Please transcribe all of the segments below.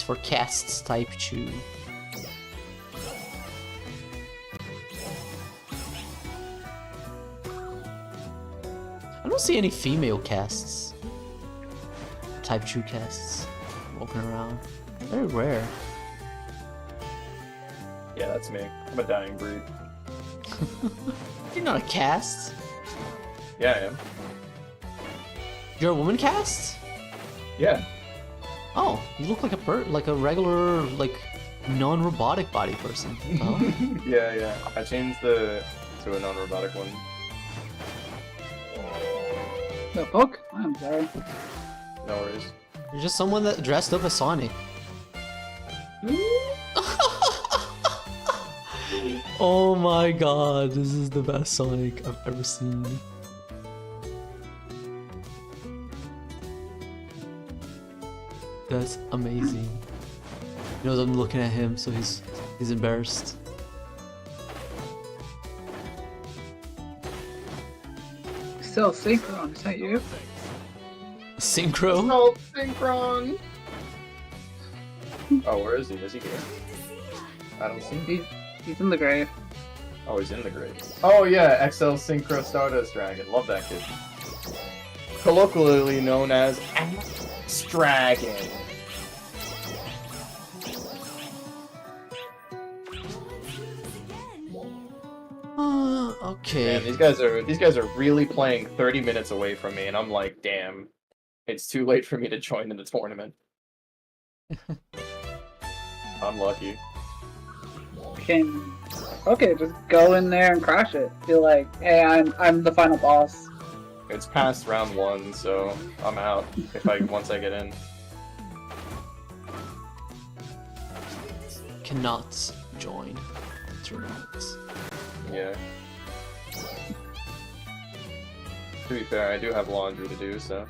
It's for casts type 2. I don't see any female casts. Type 2 casts walking around. Very rare. Yeah, that's me. I'm a dying breed. You're not a cast. Yeah, I am. You're a woman cast? Yeah. Oh, you look like a regular, like, non-robotic body person. Oh. Yeah. I changed to a non-robotic one. The book? I'm sorry. No worries. You're just someone that dressed up as Sonic. Oh my god, this is the best Sonic I've ever seen. That's amazing. You know, I'm looking at him, so he's embarrassed. Still synchron, is that you? Synchro? Oh, Synchron! Oh, where is he? Is he here? I don't see him. He's in the grave. Oh, he's in the grave. Oh yeah, XL Synchro Stardust Dragon. Love that kid. Colloquially known as Axe Dragon. Okay. Man, these guys are really playing 30 minutes away from me, and I'm like, damn, it's too late for me to join in the tournament. I'm lucky. Okay, just go in there and crash it. Feel like, hey, I'm the final boss. It's past round 1, so I'm out once I get in. Cannot join tournaments. Yeah. To be fair, I do have laundry to do, so.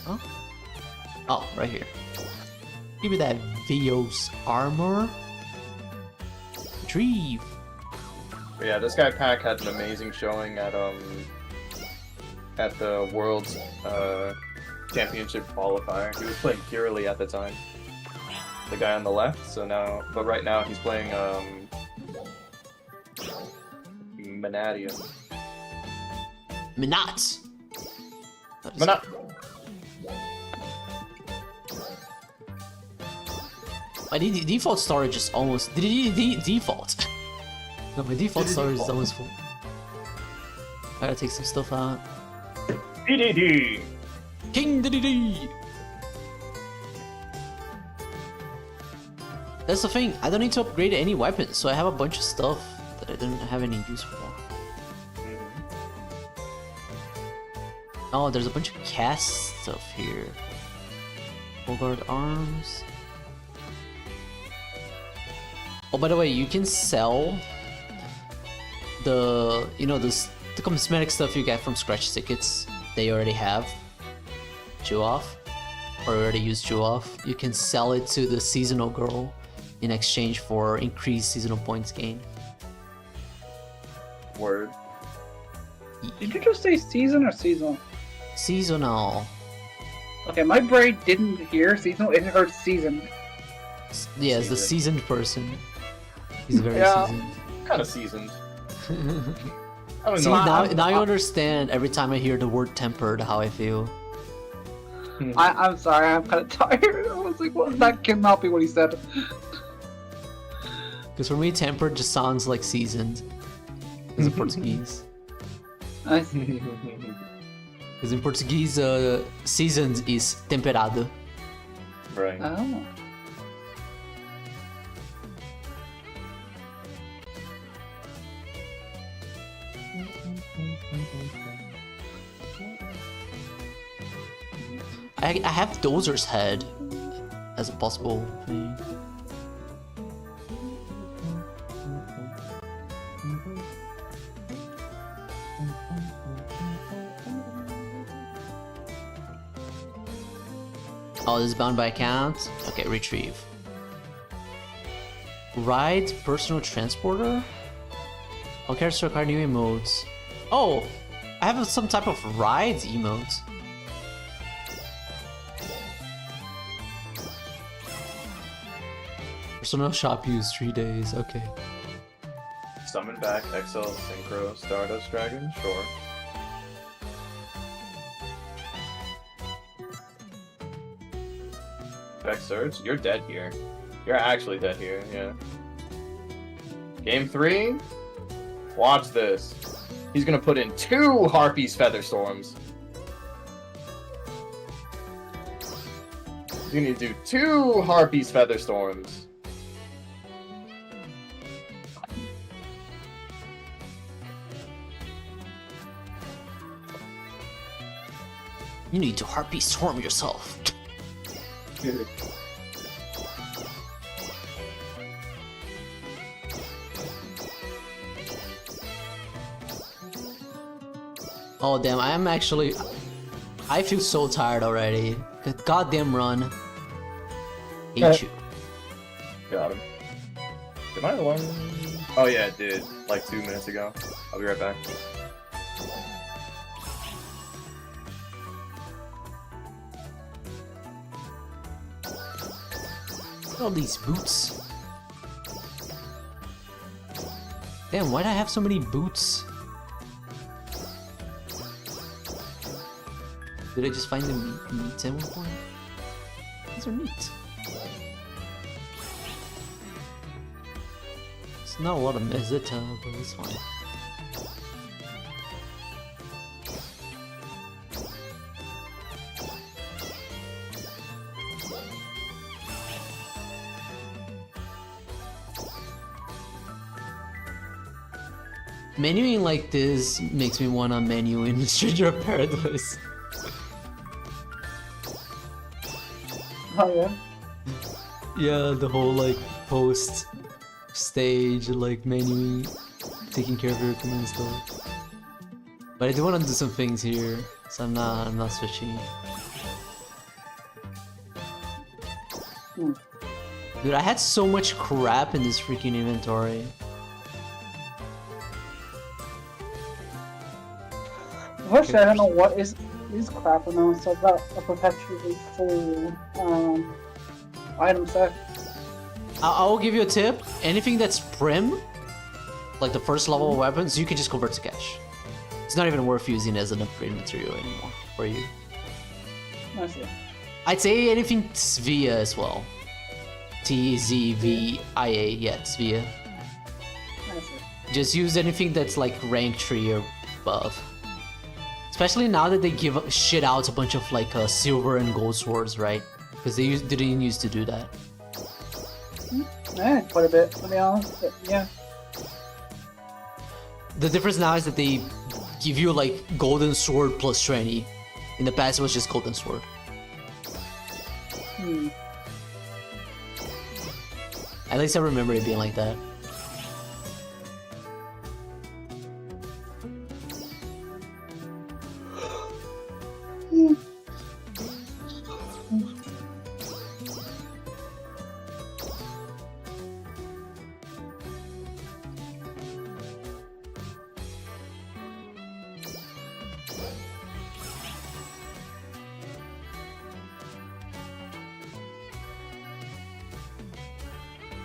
Huh? Oh, right here. Give me that Vios armor. Retrieve. But yeah, this guy Pack had an amazing showing at the World's Championship qualifier. He was playing purely at the time. The guy on the left, but right now he's playing Manadia. Minot. Manat. My default storage is almost default. No, my default storage is almost full. I gotta take some stuff out. PDD. King DDD. That's the thing. I don't need to upgrade any weapons, so I have a bunch of stuff that I didn't have any use for. Oh, there's a bunch of cast stuff here. Bogard arms. Oh, by the way, you can sell the the cosmetic stuff you get from scratch tickets. They already have Chew Off, or already use Chew Off. You can sell it to the seasonal girl in exchange for increased seasonal points gain. Word. Did you just say season or seasonal? Seasonal. Okay, my brain didn't hear seasonal, it heard season. Yeah, it's the seasoned person. He's very seasoned. Kind of seasoned. I don't See, know. now you understand every time I hear the word tempered how I feel. I'm sorry, I'm kind of tired. I was like, well, that cannot be what he said. Because for me, tempered just sounds like seasoned. Because in Portuguese. I see. Because in Portuguese, seasoned is temperado. Right. Oh. I have Dozer's head as a possible thing. Oh, this is bound by account? Okay, retrieve. Ride personal transporter? All characters require new emotes. Oh! I have some type of rides emote. Personnel shop used 3 days. Okay. Summon back XL Synchro Stardust Dragon? Sure. Back Surge? You're dead here. You're actually dead here, yeah. Game 3? Watch this. He's gonna put in 2 Harpies Feather Storms. He's gonna do 2 Harpies Feather Storms. You need to Harpy Storm yourself. Oh damn, I feel so tired already. Good goddamn run. Hate you. Got him. Did my alarm... Oh yeah, it did. Like 2 minutes ago. I'll be right back. Look at all these boots. Damn, why'd I have so many boots? Did I just find the meat at one point? These are neat. It's not a lot of Meseta, but it's fine. Menuing like this makes me wanna menu in Stranger of Paradise. Oh yeah. Yeah, the whole like post stage like menuing, taking care of your command stuff. But I do want to do some things here, so I'm not switching. Dude, I had so much crap in this freaking inventory. Actually, I don't know what is crap now, so I've got a perpetually full item set. I will give you a tip. Anything that's prim, like the first level of weapons, you can just convert to cash. It's not even worth using as an upgrade material anymore for you. I see. I'd say anything Svea as well. Tzvia, yeah, Svea. I see. Just use anything that's like rank 3 or above. Especially now that they give shit out a bunch of like silver and gold swords, right? Because they didn't used to do that. Yeah, quite a bit, to be honest, but yeah. The difference now is that they give you like golden sword plus 20. In the past it was just golden sword. At least I remember it being like that.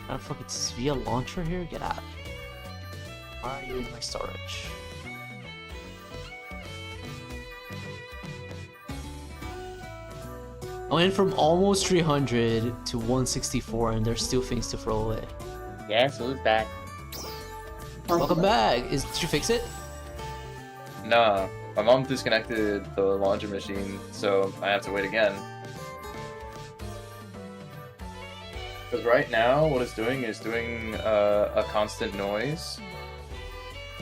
Got a fucking Svea launcher here? Get out. Why are you in my storage? I went from almost 300 to 164 and there's still things to throw away. Yes, who's back? Welcome back! Did you fix it? Nah, my mom disconnected the laundry machine, so I have to wait again. Because right now, what it's doing is doing a constant noise.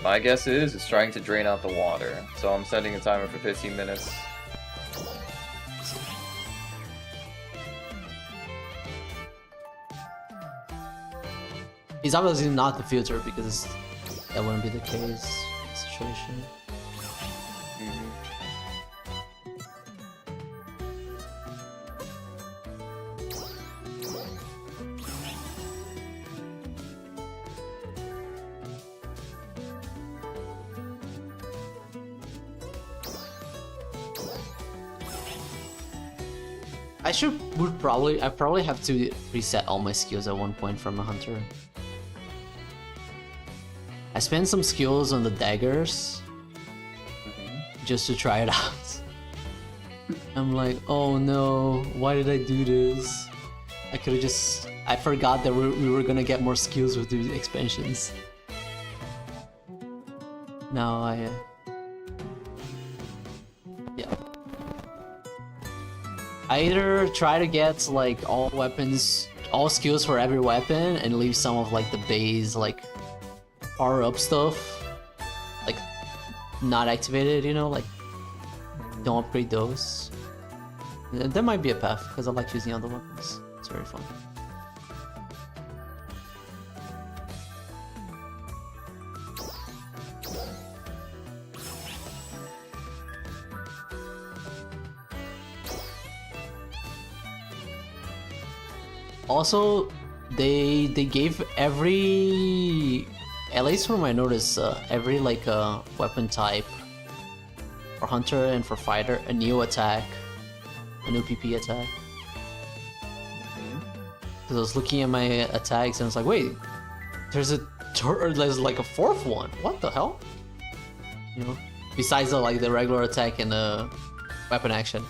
My guess is it's trying to drain out the water. So I'm setting a timer for 15 minutes. It's obviously not the filter because that wouldn't be the case situation. I probably have to reset all my skills at one point from a hunter. I spent some skills on the daggers just to try it out. I'm like, oh no, why did I do this? I forgot that we were gonna get more skills with the expansions. Now yeah. I either try to get like all skills for every weapon and leave some of like the base like power up stuff like not activated, you know, like don't upgrade those. There might be a path because I like using other weapons. It's very fun. Also, they gave every, at least from my notice, every like weapon type for hunter and for fighter a new attack, a new PP attack. Because I was looking at my attacks and I was like, wait, there's like a fourth one. What the hell? You know, besides the like the regular attack and the weapon action.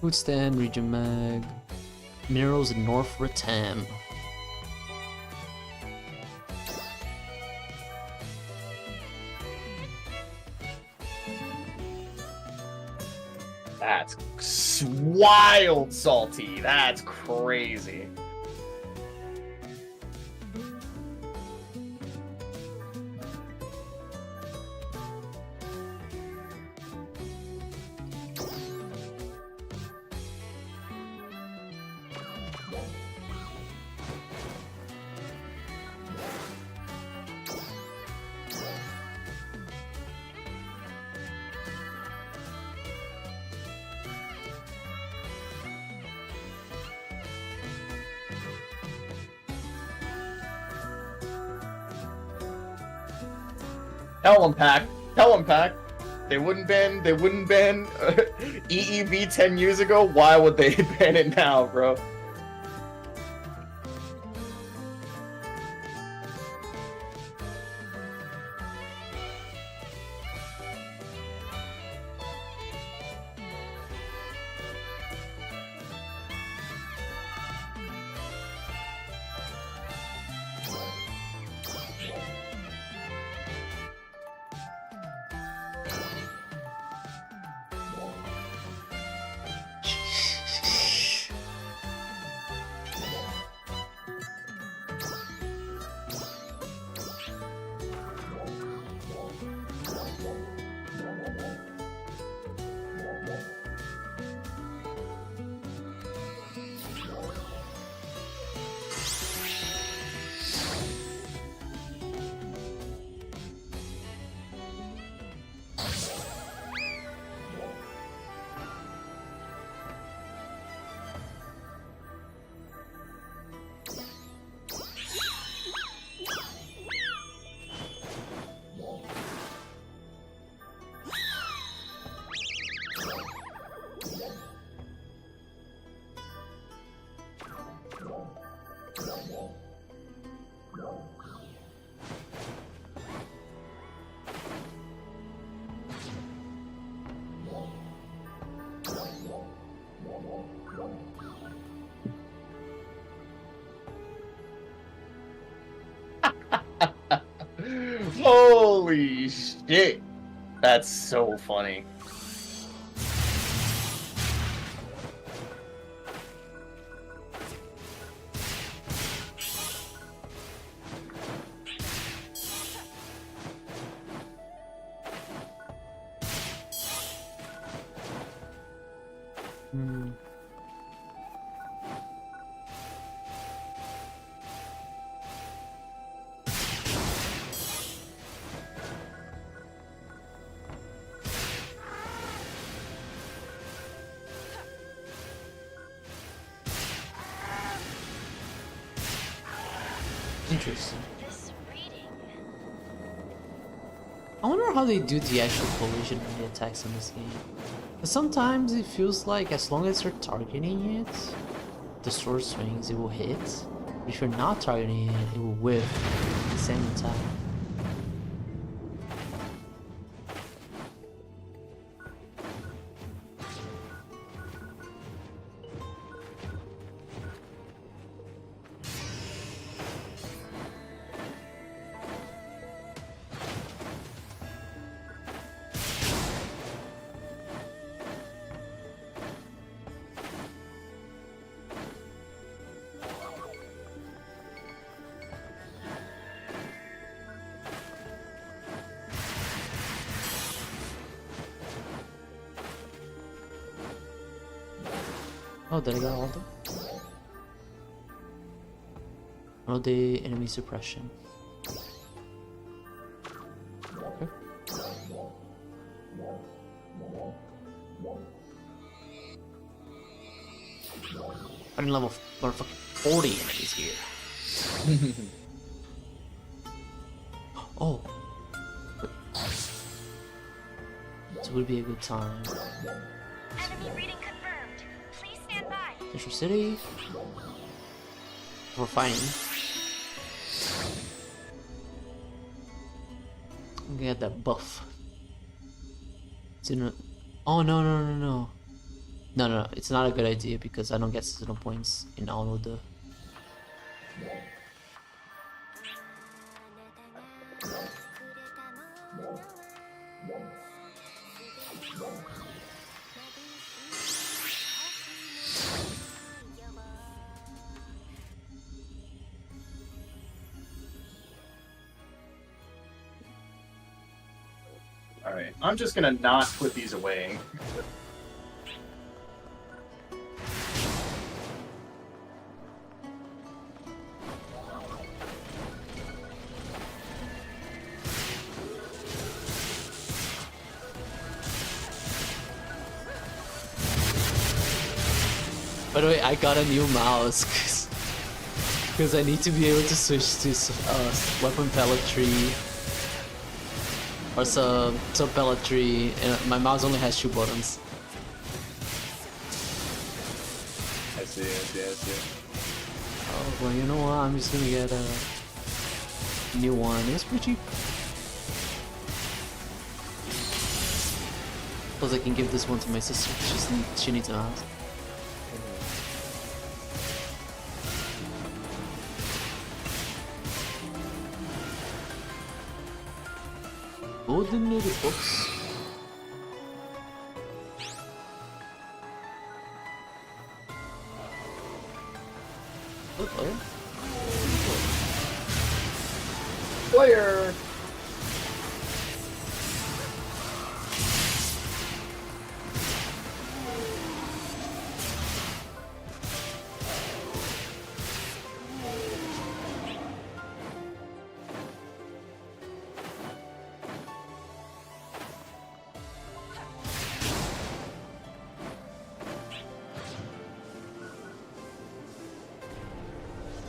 Food stand, region mag, minerals in North Ratam. That's wild salty. That's crazy. Tell them, Pack. Tell them, Pack. They wouldn't ban EEV 10 years ago. Why would they ban it now, bro? Holy shit. That's so funny. Interesting. I wonder how they do the actual collision and the attacks in this game. But sometimes it feels like as long as you're targeting it, the sword swings, it will hit. But if you're not targeting it, it will whiff the same attack. Oh, did I get all of them? Oh, the enemy suppression. Okay. I'm in level motherfucking 40 enemies here. Oh. This would be a good time. Enemy reading confirmed. Please stand by. Central City. We're fighting. I'm gonna get that buff. It's in a... Oh no no no no. No no no, it's not a good idea because I don't get seasonal points in all of the... Alright, I'm just gonna not put these away. By the way, I got a new mouse because I need to be able to switch to weapon pelletry or some pelletry, and my mouse only has 2 buttons. I see. Oh well, you know what? I'm just gonna get a new one. It's pretty cheap. Plus, I can give this one to my sister. She needs a mouse. Ordinary books. Oh, Player!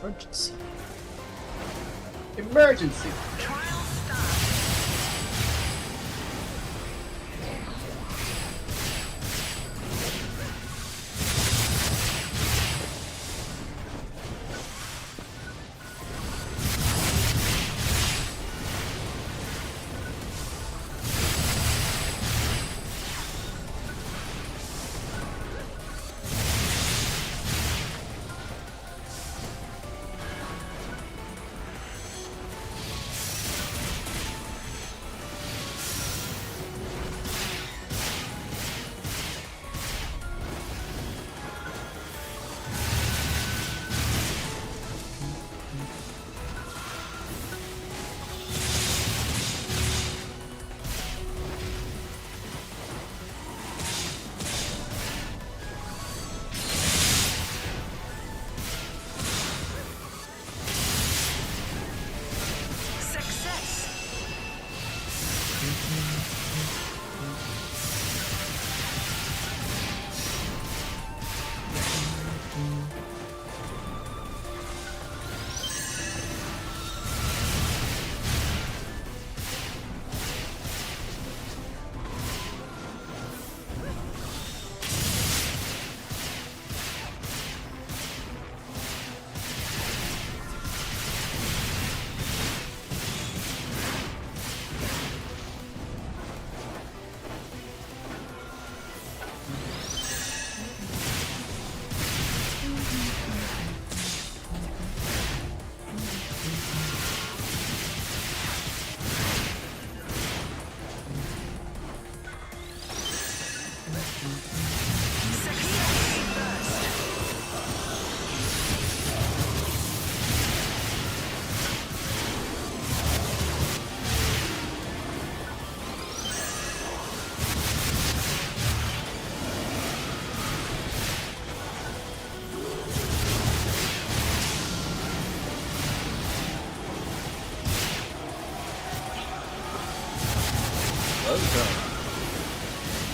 Emergency. Emergency!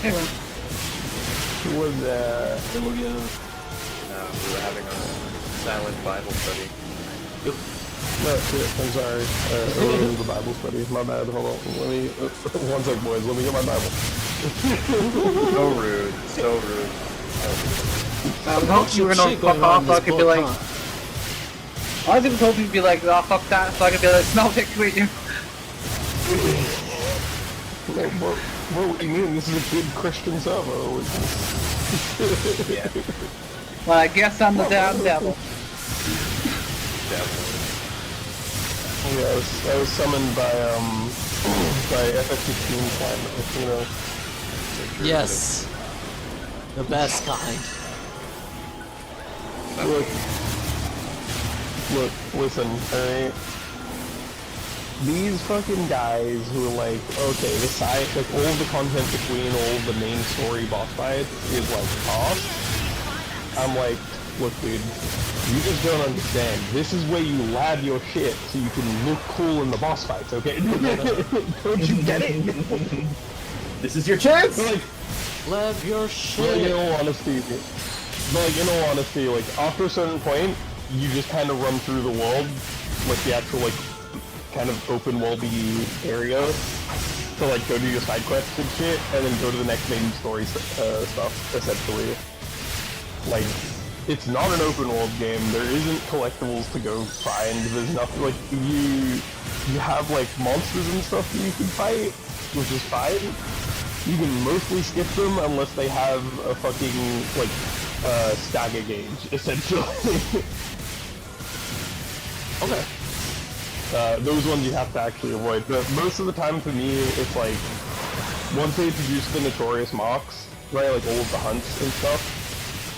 Was We were having a silent Bible study. no shit, I'm sorry. It was the Bible study. My bad, hold on. Let me, one sec boys, let me get my Bible. So rude, so rude. I was hoping you were gonna fuck off so I could be like... I was even hoping you'd be like, oh fuck that, so I could be like, no, take with you. Like, what do you mean? This is a good Christian server. Yeah. Well, I guess I'm the damn devil. Definitely. Yeah, I was summoned by FF16 climate, you know. Yes. The best kind. Look, listen, alright? These fucking guys who are like, okay, the side, like all of the content between all of the main story boss fights is like tough. I'm like, look dude, you just don't understand. This is where you lab your shit so you can look cool in the boss fights, okay? Don't you get it? This is your chance! Like, Love your shit. like, in all honesty, like, after a certain point, you just kind of run through the world, like the actual, like, kind of open worldy area, to, like, go do your side quests and shit, and then go to the next main story stuff, essentially. Like, it's not an open world game, there isn't collectibles to go find, there's nothing, like, you have, like, monsters and stuff that you can fight, which is fine. You can mostly skip them unless they have a fucking, like, stagger gauge, essentially. Okay. Those ones you have to actually avoid, but most of the time for me, it's like, once they introduce the notorious marks, right, like all of the hunts and stuff,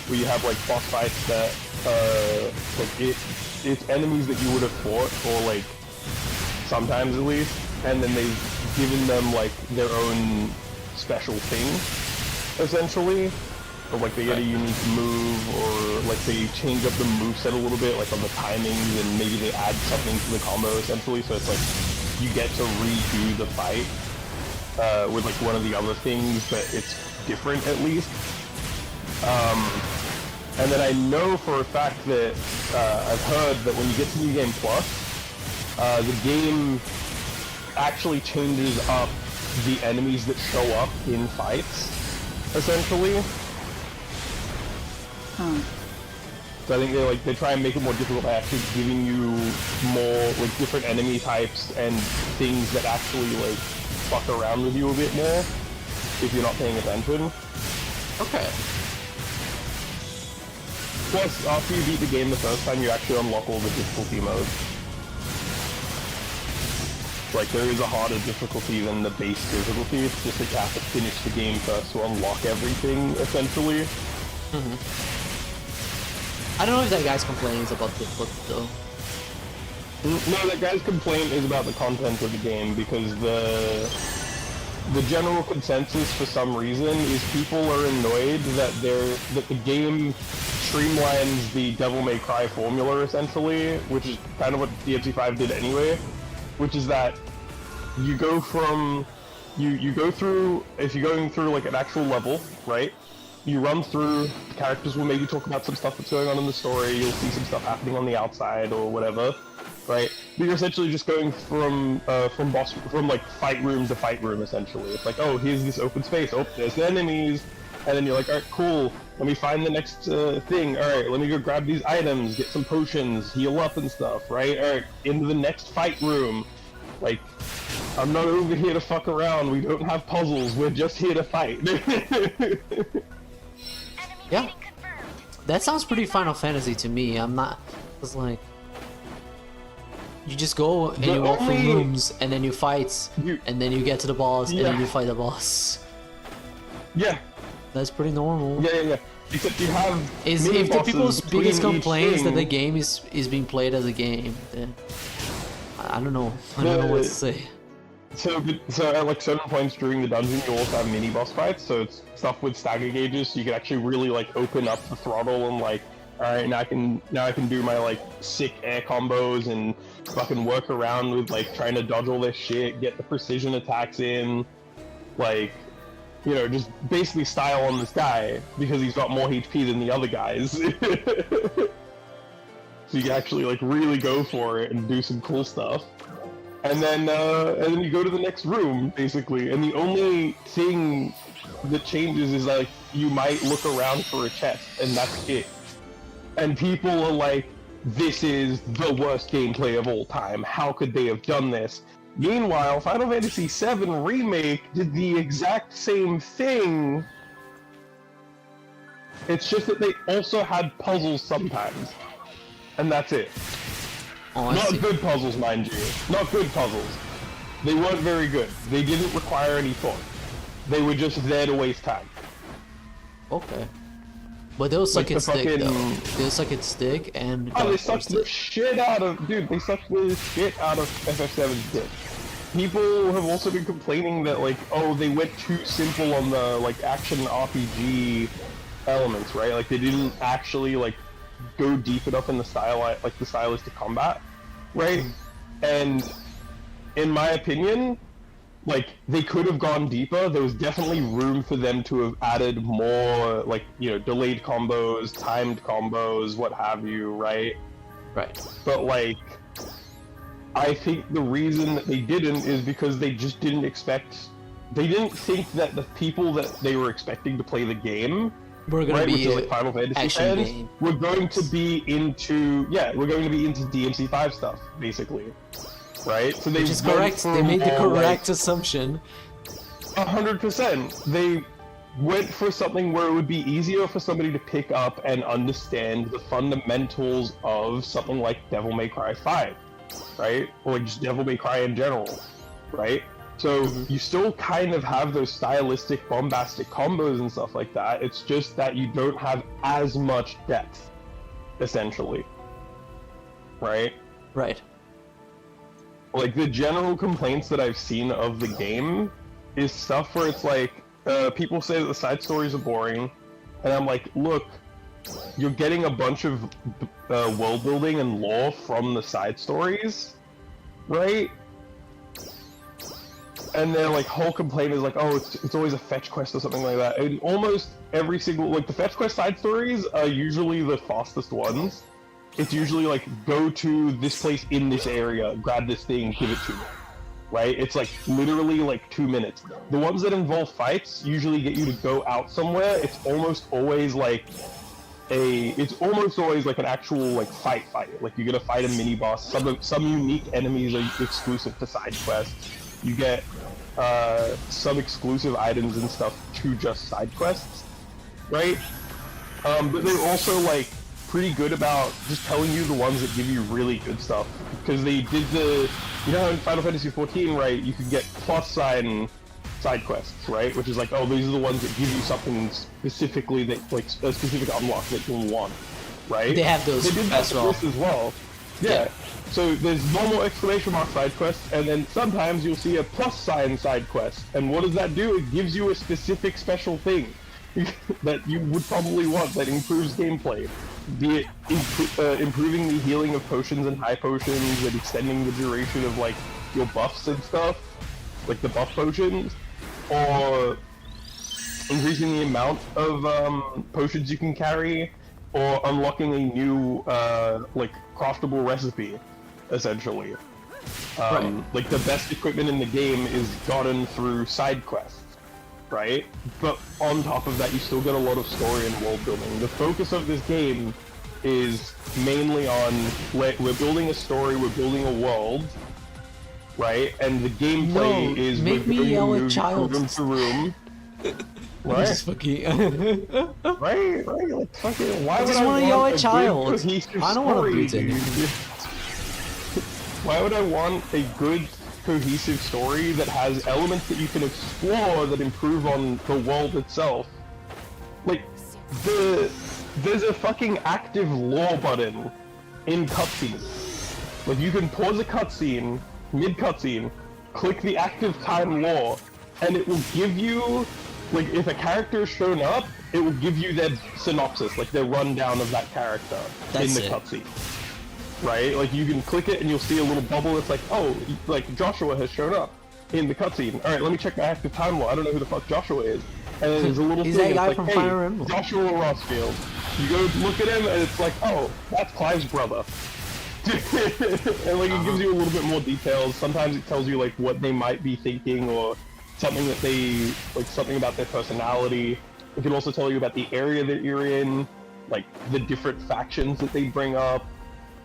where you have like boss fights that, like it's enemies that you would have fought, or like, sometimes at least, and then they've given them like their own special thing, essentially. Or like they get a unique move, or like they change up the moveset a little bit, like on the timings, and maybe they add something to the combo, essentially, so it's like, you get to redo the fight, with like one of the other things, but it's different at least. And then I know for a fact that, I've heard that when you get to New Game Plus, the game actually changes up the enemies that show up in fights, essentially. So I think they try and make it more difficult by actually giving you more like different enemy types and things that actually like fuck around with you a bit more if you're not paying attention. Okay. Plus, after you beat the game the first time, you actually unlock all the difficulty modes. Like, there is a harder difficulty than the base difficulty, it's just that you have to finish the game first to unlock everything, essentially. I don't know if that guy's complaint is about the foot though. No, that guy's complaint is about the content of the game, because the general consensus for some reason is people are annoyed that the game streamlines the Devil May Cry formula, essentially, which is kind of what DMC5 did anyway, which is that you go from, you go through, if you're going through like an actual level, right? You run through, the characters will maybe talk about some stuff that's going on in the story, you'll see some stuff happening on the outside or whatever, right? But you're essentially just going from like fight room to fight room, essentially. It's like, oh, here's this open space, oh, there's the enemies, and then you're like, alright, cool, let me find the next thing, alright, let me go grab these items, get some potions, heal up and stuff, right? Alright, into the next fight room. Like, I'm not over here to fuck around, we don't have puzzles, we're just here to fight. Yeah. That sounds pretty Final Fantasy to me. I'm not. It's like. You just go and you walk through rooms and then you fight and then you get to the boss and then you fight the boss. Yeah. That's pretty normal. Yeah. Except you have. If the people's biggest complaints that the game is being played as a game, then I don't know. I don't know what to say. So at like certain points during the dungeon, you also have mini boss fights. So it's stuff with stagger gauges, so you can actually really like open up the throttle and like, all right, now I can do my like sick air combos and fucking work around with like trying to dodge all this shit, get the precision attacks in, like you know, just basically style on this guy because he's got more HP than the other guys. So you can actually like really go for it and do some cool stuff. And then you go to the next room, basically, and the only thing that changes is like you might look around for a chest, and that's it. And people are like, this is the worst gameplay of all time. How could they have done this? Meanwhile, Final Fantasy VII Remake did the exact same thing. It's just that they also had puzzles sometimes. And that's it. Oh, Not good puzzles, mind you. Not good puzzles. They weren't very good. They didn't require any thought. They were just there to waste time. Okay. But they'll suck Like its the dick, though. fucking- They'll suck its dick and... Oh, they don't sucked force the it. shit out of... Dude, they sucked the shit out of FF7's dick. People have also been complaining that, like, oh, they went too simple on the, like, action RPG elements, right? Like, they didn't actually, like, go deep enough in the style, like, the stylistic combat, right? And, in my opinion, like, they could have gone deeper. There was definitely room for them to have added more, like, you know, delayed combos, timed combos, what have you, right? Right. But, like, I think the reason that they didn't is because they just didn't expect... They didn't think that the people that they were expecting to play the game, We're gonna right, be which is like Final Fantasy action fans, game. were going to be into... Yeah, we're going to be into DMC5 stuff, basically. Right? So they Which is went correct. for They made the more, correct assumption. 100%. They went for something where it would be easier for somebody to pick up and understand the fundamentals of something like Devil May Cry 5, right? Or just Devil May Cry in general, right? So you still kind of have those stylistic, bombastic combos and stuff like that. It's just that you don't have as much depth, essentially, right? Right. Like, the general complaints that I've seen of the game is stuff where it's like, people say that the side stories are boring, and I'm like, look, you're getting a bunch of world building and lore from the side stories, right? And their like whole complaint is like, oh, it's always a fetch quest or something like that. And almost every single, like, the fetch quest side stories are usually the fastest ones. It's usually like, go to this place in this area, grab this thing, give it to me. Right? It's like literally like 2 minutes. The ones that involve fights usually get you to go out somewhere. It's almost always like an actual like fight. Like, you're gonna fight a mini boss. Some unique enemies are exclusive to side quests. You get some exclusive items and stuff to just side quests, right? But they're also like pretty good about just telling you the ones that give you really good stuff, because they did you know how in Final Fantasy XIV, right, you could get plus sign side quests, right, which is like, oh, these are the ones that give you something specifically that, like, a specific unlock that you want, right? They have those they did that as well. as well. Yeah. So there's normal exclamation mark side quests, and then sometimes you'll see a plus sign side quest, and what does that do? It gives you a specific special thing that you would probably want that improves gameplay. Be it improving the healing of potions and high potions, and extending the duration of like your buffs and stuff, like the buff potions, or increasing the amount of potions you can carry, or unlocking a new like craftable recipe, essentially. Like, the best equipment in the game is gotten through side quests, right? But on top of that, you still get a lot of story and world building. The focus of this game is mainly on, we're building a story, we're building a world, right? And the gameplay No, is make we're me going yell at room child. to room to room. Just fucking... Right? Like, fucking, why I would just I want to yell want at a child. good, cohesive I don't want to story, beat dude? anything. Why would I want a good, cohesive story that has elements that you can explore that improve on the world itself? Like, there's a fucking active lore button in cutscenes. Like, you can pause a cutscene, mid-cutscene, click the active time lore, and it will give you, like, if a character is shown up, it will give you their synopsis, like their rundown of that character in the cutscene. Right? Like, you can click it and you'll see a little bubble that's like, oh, like, Joshua has shown up. in the cutscene. Alright, let me check my active time law. I don't know who the fuck Joshua is. And then there's a little He's thing that guy it's from like, Fire hey, Emblem. Joshua Rossfield. You go look at him and it's like, oh, that's Clive's brother. And like it gives you a little bit more details. Sometimes it tells you like what they might be thinking or something that they like something about their personality. It can also tell you about the area that you're in, like the different factions that they bring up.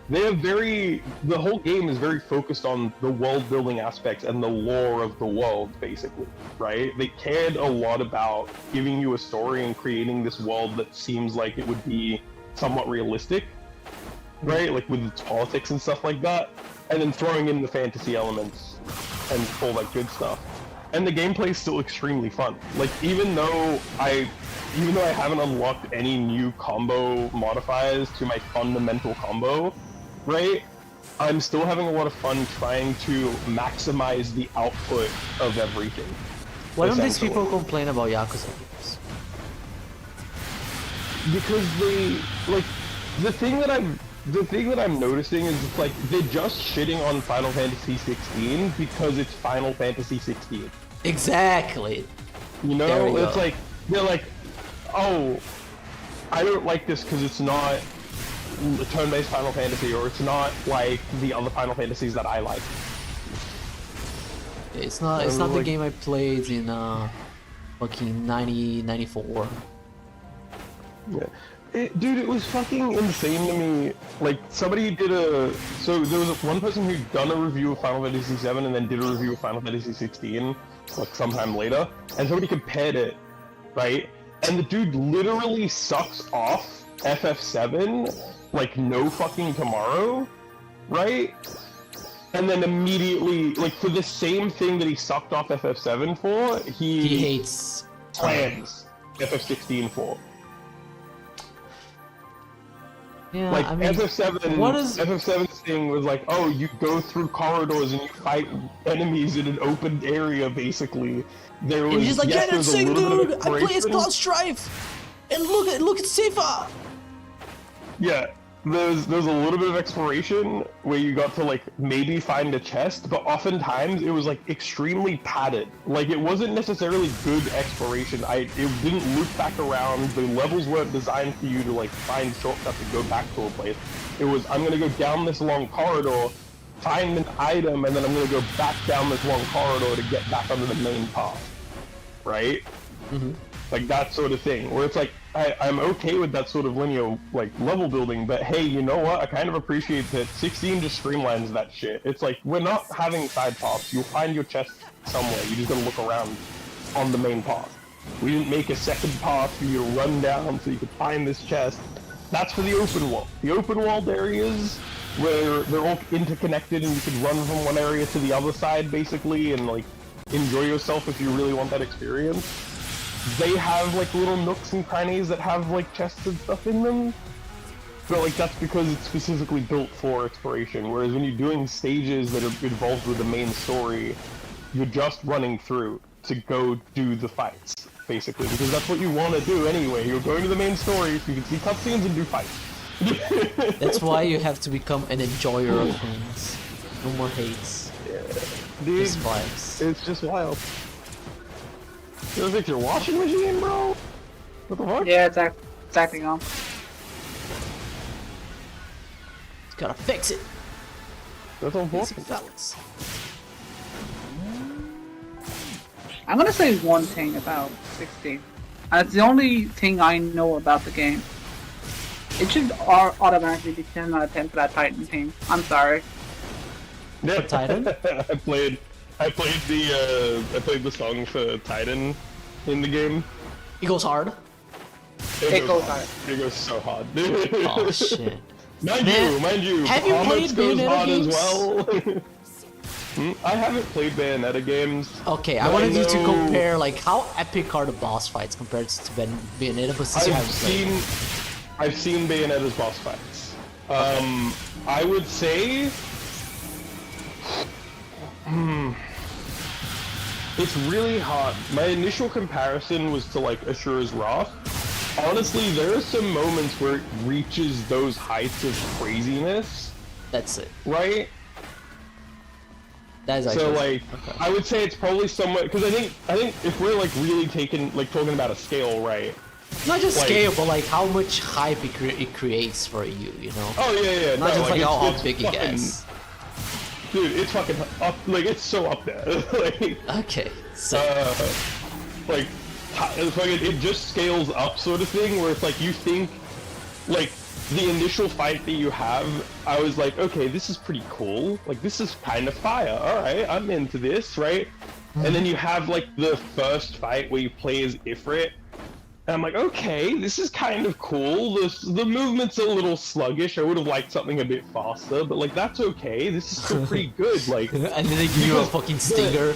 The whole game is very focused on the world building aspects and the lore of the world, basically, right? They cared a lot about giving you a story and creating this world that seems like it would be somewhat realistic, right? Like with its politics and stuff like that, and then throwing in the fantasy elements and all that good stuff. And the gameplay is still extremely fun. Like even though I haven't unlocked any new combo modifiers to my fundamental combo, right? I'm still having a lot of fun trying to maximize the output of everything. Why don't these essentially. people complain about Yakuza games? Because they like the thing that I'm noticing is it's like they're just shitting on Final Fantasy 16 because it's Final Fantasy 16. Exactly. You There know, we it's go. like they're like, oh, I don't like this because it's not a turn-based Final Fantasy, or it's not like the other Final Fantasies that I like. It's not the like- game I played in fucking 94. Yeah. Dude, it was fucking insane to me. Like, somebody did so there was one person who'd done a review of Final Fantasy 7 and then did a review of Final Fantasy 16, like, sometime later, and somebody compared it, right? And the dude literally sucks off FF7 like no fucking tomorrow, right? And then immediately, like, for the same thing that he sucked off FF7 for, He hates plans FF16 for. Yeah, Like I mean, FF7, what is- FF7's thing was like, oh, you go through corridors and you fight enemies in an open area, basically. There was, and he's like, yes, yeah, there's that's a sick, little bit of dude. I play as exploration. Cloud Strife, and look at Sifa. Yeah, there's a little bit of exploration where you got to like maybe find a chest, but oftentimes it was like extremely padded. Like it wasn't necessarily good exploration. It didn't loop back around. The levels weren't designed for you to like find shortcuts and go back to a place. It was, I'm gonna go down this long corridor, find an item, and then I'm gonna go back down this long corridor to get back onto the main path. Right? Mm-hmm. Like that sort of thing, where it's like, I'm okay with that sort of linear, like, level building, but hey, you know what? I kind of appreciate that 16 just streamlines that shit. It's like, we're not having side paths. You'll find your chest somewhere. You just gotta look around on the main path. We didn't make a second path for you to run down so you could find this chest. That's for the open world. The open world areas, where they're all interconnected and you can run from one area to the other side, basically, and, like, enjoy yourself if you really want that experience. They have like little nooks and crannies that have like chests and stuff in them, but like that's because it's specifically built for exploration. Whereas when you're doing stages that are involved with the main story, you're just running through to go do the fights, basically, because that's what you want to do anyway. You're going to the main story so you can see cutscenes and do fights. That's why you have to become an enjoyer of things. No more hates. Dude, Just vibes. it's just wild. Feels like your washing machine, bro. What the fuck? Yeah, it's acting on. Just gotta fix it. That's all Fix for. it, fellas. I'm gonna say one thing about 16. And it's the only thing I know about the game. It should automatically be 10 out of 10 for that Titan team. I'm sorry. Yeah. For Titan? I played the song for Titan in the game. He goes hard. It goes hard. It goes so hard. Oh shit. Mind Man, you, have you Comets played goes Bayonetta hard games? as well. I haven't played Bayonetta games. Okay, I but wanted you to know- compare like how epic are the boss fights compared to Bayonetta, but since you haven't played. I've seen Bayonetta's boss fights. I would say it's really hard. My initial comparison was to like Ashura's Wrath. Honestly, there are some moments where it reaches those heights of craziness, That's it. right? That is So actually like, okay. I would say it's probably somewhat because I think if we're like really talking about a scale, right? Not just like- scale, but like how much hype it creates for you, you know? Oh yeah, Not no, just like how it's big it fucking- gets. Dude, it's fucking up, like it's so up there. Like, Okay, so like, it just scales up sort of thing where it's like you think, like, the initial fight that you have, I was like, okay, this is pretty cool. Like, this is kind of fire. Alright, I'm into this, right? And then you have, like, the first fight where you play as Ifrit. And I'm like, okay, this is kind of cool. The movement's a little sluggish. I would have liked something a bit faster, but, like, that's okay. This is still pretty good. Like, and then they give you a fucking stinger.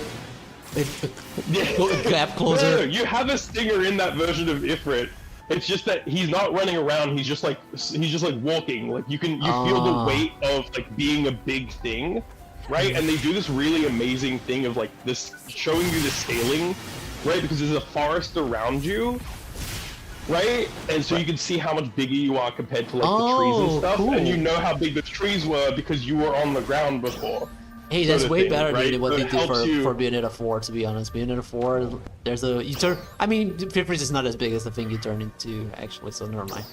Gap No, closer. you have a stinger in that version of Ifrit. It's just that he's not running around. He's just like walking. Like you feel the weight of like being a big thing, right? And they do this really amazing thing of like this showing you the scaling, right? Because there's a forest around you, right? And so you can see how much bigger you are compared to like the trees and stuff, cool. and you know how big the trees were because you were on the ground before. Hey, that's sort of way thing, better right? than what So they it did helps you- for Bayonetta 4, to be honest. Bayonetta 4, there's a... You turn... I mean, Fifris is not as big as the thing you turn into, actually, so never mind.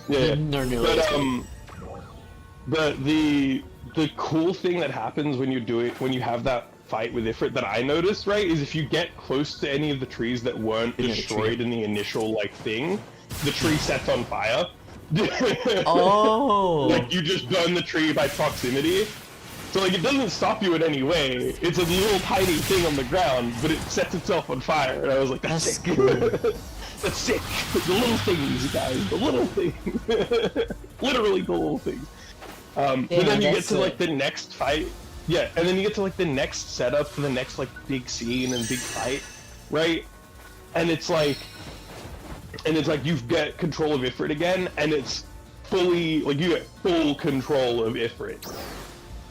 Yeah, They're nearly as big. but the cool thing that happens when you have that fight with Ifrit that I noticed, right, is if you get close to any of the trees that weren't destroyed in the initial like thing, the tree sets on fire. Oh! Like you just burn the tree by proximity. So like it doesn't stop you in any way. It's a little tiny thing on the ground, but it sets itself on fire. And I was like, that's sick. cool. That's sick. The little things, guys. The little things. Literally the little things. But then you get to like the next fight. Yeah, and then you get to like the next setup for the next like big scene and big fight, right? And it's like you get control of Ifrit again, and it's fully like you get full control of Ifrit.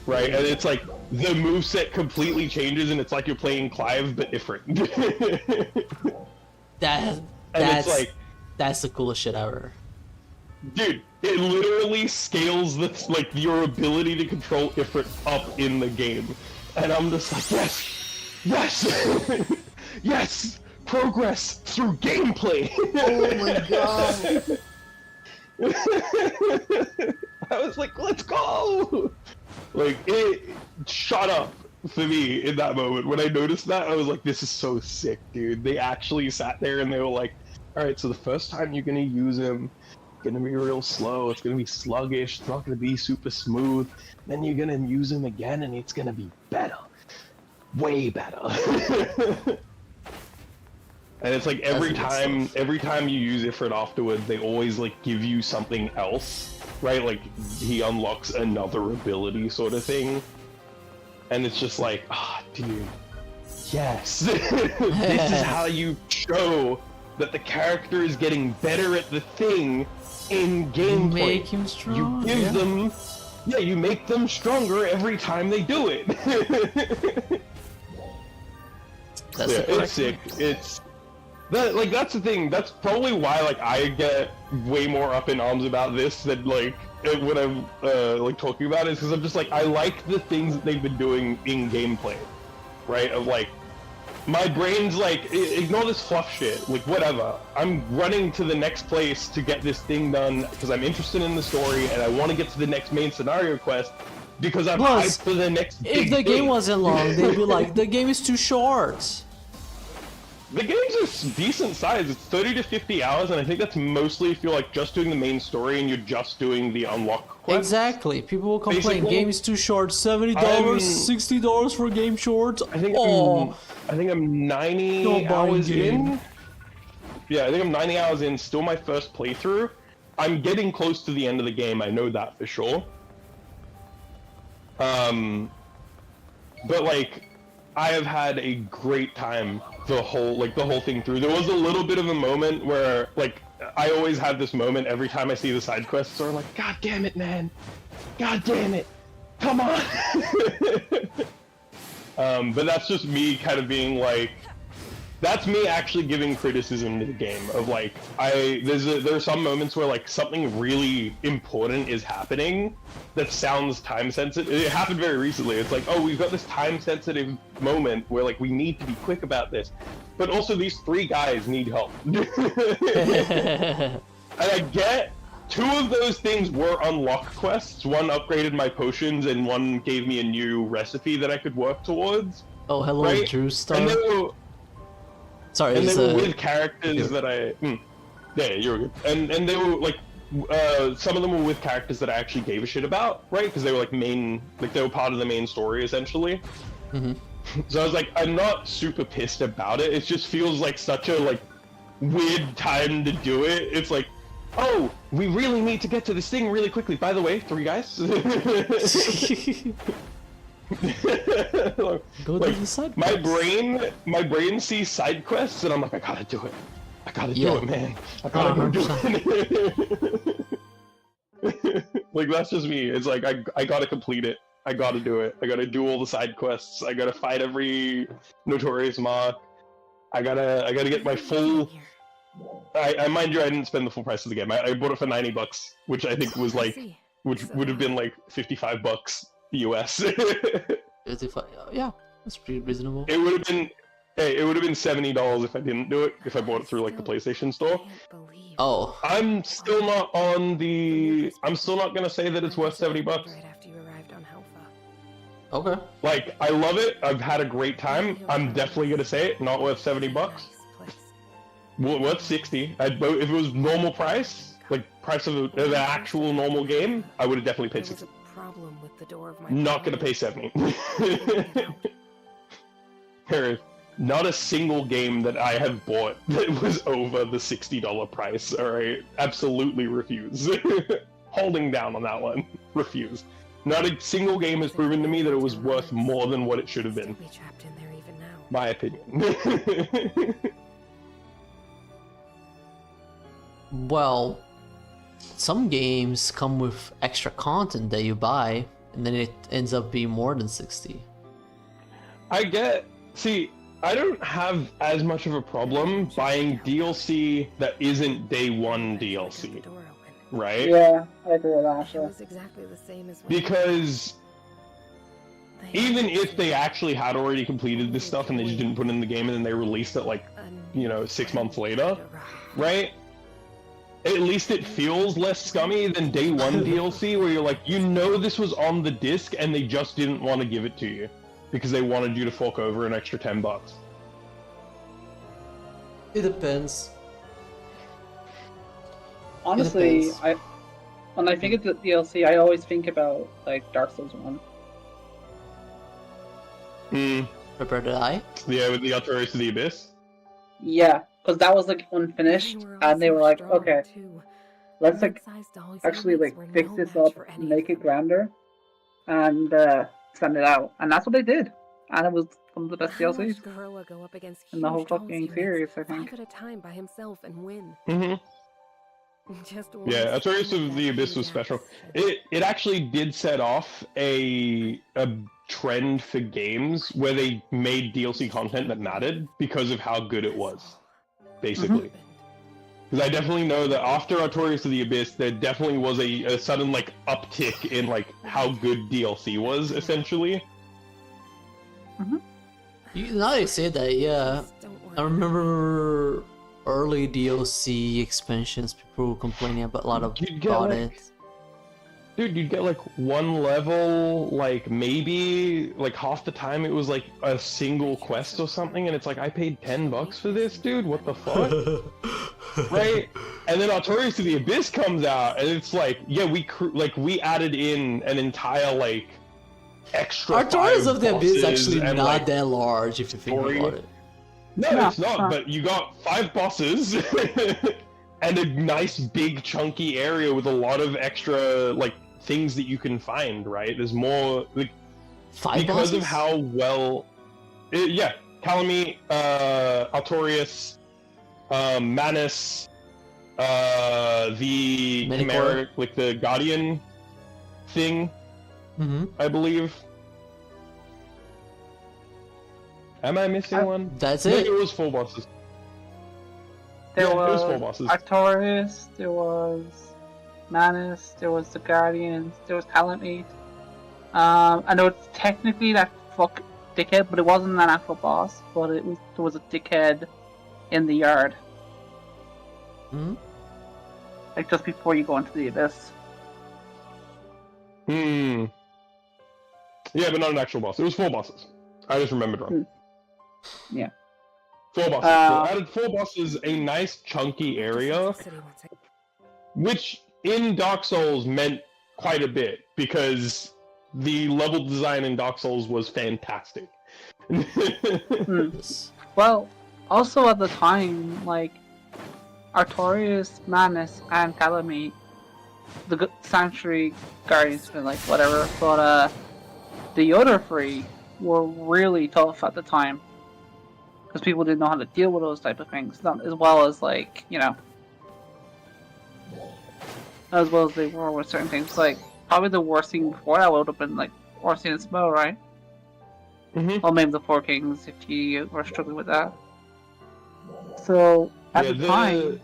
Right, and it's like the moveset completely changes, and it's like you're playing Clive but Ifrit. That's like, that's the coolest shit ever. dude, it literally scales this like your ability to control Ifrit up in the game, and I'm just like, yes, yes, progress through gameplay. Oh my god! I was like, let's go! Like, it shot up for me in that moment. When I noticed that, I was like, this is so sick, dude. They actually sat there and they were like, alright, so the first time you're gonna use him, it's gonna be real slow, it's gonna be sluggish, it's not gonna be super smooth. Then you're gonna use him again and it's gonna be better. Way better. And it's like every time you use Ifrit afterwards, they always like give you something else, right? Like he unlocks another ability sort of thing. And it's just like, dude, yes. This is how you show that the character is getting better at the thing in gameplay. Make him strong. You give them, you make them stronger every time they do it. That's Yeah, the correct it's sick. It's that like that's the thing. That's probably why like I get way more up in arms about this than like when I'm like talking about it, is because I'm just like I like the things that they've been doing in gameplay, right? Of like my brain's like ignore this fluff shit, like whatever. I'm running to the next place to get this thing done because I'm interested in the story and I want to get to the next main scenario quest because I'm Plus, hyped for the next. If big the thing. game wasn't long, they'd be like, the game is too short. The game's a decent size. It's 30 to 50 hours, and I think that's mostly if you're like just doing the main story and you're just doing the unlock quest. Exactly. People will complain, Basically, game is too short. $70, I'm- $60 for a game short. I think I'm 90 Don't buy hours game. in. Yeah, I think I'm 90 hours in. Still my first playthrough. I'm getting close to the end of the game. I know that for sure. But like, I have had a great time the whole thing through. There was a little bit of a moment where like I always have this moment every time I see the side quests where I'm like, God damn it, man. God damn it. Come on. But that's just me kind of being like, that's me actually giving criticism to the game of like there are some moments where like something really important is happening that sounds time sensitive. It happened very recently. It's like, oh, we've got this time sensitive moment where like we need to be quick about this, but also these 3 guys need help. And I get 2 of those things were unlock quests. One upgraded my potions and one gave me a new recipe that I could work towards. Oh, hello, Right? Drew Star. And they were, Sorry, and it's, they were with characters that I... yeah, you were good. And they were like... some of them were with characters that I actually gave a shit about, right? Because they were like main... Like they were part of the main story, essentially. So I was like, I'm not super pissed about it. It just feels like such a like weird time to do it. It's like, oh, we really need to get to this thing really quickly. By the way, 3 guys. Go to the side my quests. brain sees side quests and I'm like, I gotta do it. I gotta do it, man. I gotta go do it. Like that's just me. It's like I gotta complete it. I gotta do it. I gotta do all the side quests. I gotta fight every notorious mark. I gotta get my full. I mind you, I didn't spend the full price of the game. I bought it for $90, which I think was like, which would have been like $55 US. Yeah, that's pretty reasonable. It would have been, hey, it would have been $70 if I didn't do it. If I bought it through like the PlayStation Store. Oh, I'm still not gonna say that it's worth $70. okay. Like, I love it. I've had a great time. I'm definitely gonna say it. Not worth $70. Worth 60. If it was normal price, like price of the actual normal game, I would have definitely paid 60. Not gonna pay 70. There is not a single game that I have bought that was over the $60 price. All right, absolutely refuse. Holding down on that one. Refuse. Not a single game has proven to me that it was worth more than what it should have been. My opinion. Well, some games come with extra content that you buy, and then it ends up being more than 60. See, I don't have as much of a problem buying DLC that isn't day 1 DLC, right? Yeah, I agree with that. Actually. Because even if they actually had already completed this stuff and they just didn't put it in the game and then they released it like, 6 months later, right? At least it feels less scummy than day 1 DLC where you're like, this was on the disc and they just didn't want to give it to you because they wanted you to fork over an extra $10. It depends. Honestly, when I think of the DLC, I always think about like Dark Souls 1. Prepare to die? Yeah, with the Dantereaver to the Abyss. Yeah, because that was like unfinished, and they were like, okay, let's like actually like fix this up, make it grander, and send it out. And that's what they did, and it was one of the best DLCs in the whole fucking series, I think. Yeah, Dantereaver of the Abyss was special. It actually did set off a trend for games where they made DLC content that mattered because of how good it was, basically. Because I definitely know that after Dantereaver of the Abyss, there definitely was a sudden like uptick in like how good DLC was, essentially. Now that you say that, yeah. I remember early DLC expansions, people were complaining about a lot about it. Dude, you'd get like 1 level, like maybe like half the time it was like a single quest or something, and it's like I paid $10 for this, dude. What the fuck? Right? And then Dantereaver of the Abyss comes out, and it's like, yeah, we added in an entire like extra. Dantereaver of the Abyss is actually and, not like, that large if you think about it. No, it's not. But you got 5 bosses. And a nice big chunky area with a lot of extra like things that you can find, right? There's more like 5 because bosses? of how well Calamy, Altorius, Manus, the Minicore? Chimera, like the Guardian thing, I believe. Am I missing one? That's No, it. it was 4 bosses. There Yeah, it was was 4 bosses. Artorias, there was Manus, there was the Guardians, there was Calamite. And there was technically that fuck dickhead, but it wasn't an actual boss, but there was a dickhead in the yard. Hmm? Like just before you go into the abyss. Hmm. Yeah, but not an actual boss. It was 4 bosses. I just remembered wrong. Yeah. 4 bosses. So added 4 bosses, a nice chunky area, which in Dark Souls meant quite a bit because the level design in Dark Souls was fantastic. Yes. Well, also at the time, like Artorias, Manus, and Calamite, the Sanctuary Guardians, like whatever, but the other 3 were really tough at the time because people didn't know how to deal with those type of things, not as well as like as well as they were with certain things. Like probably the worst thing before that would have been like Orson and Smo, right? Mm-hmm. Or maybe the 4 Kings if you were struggling with that. So at the time,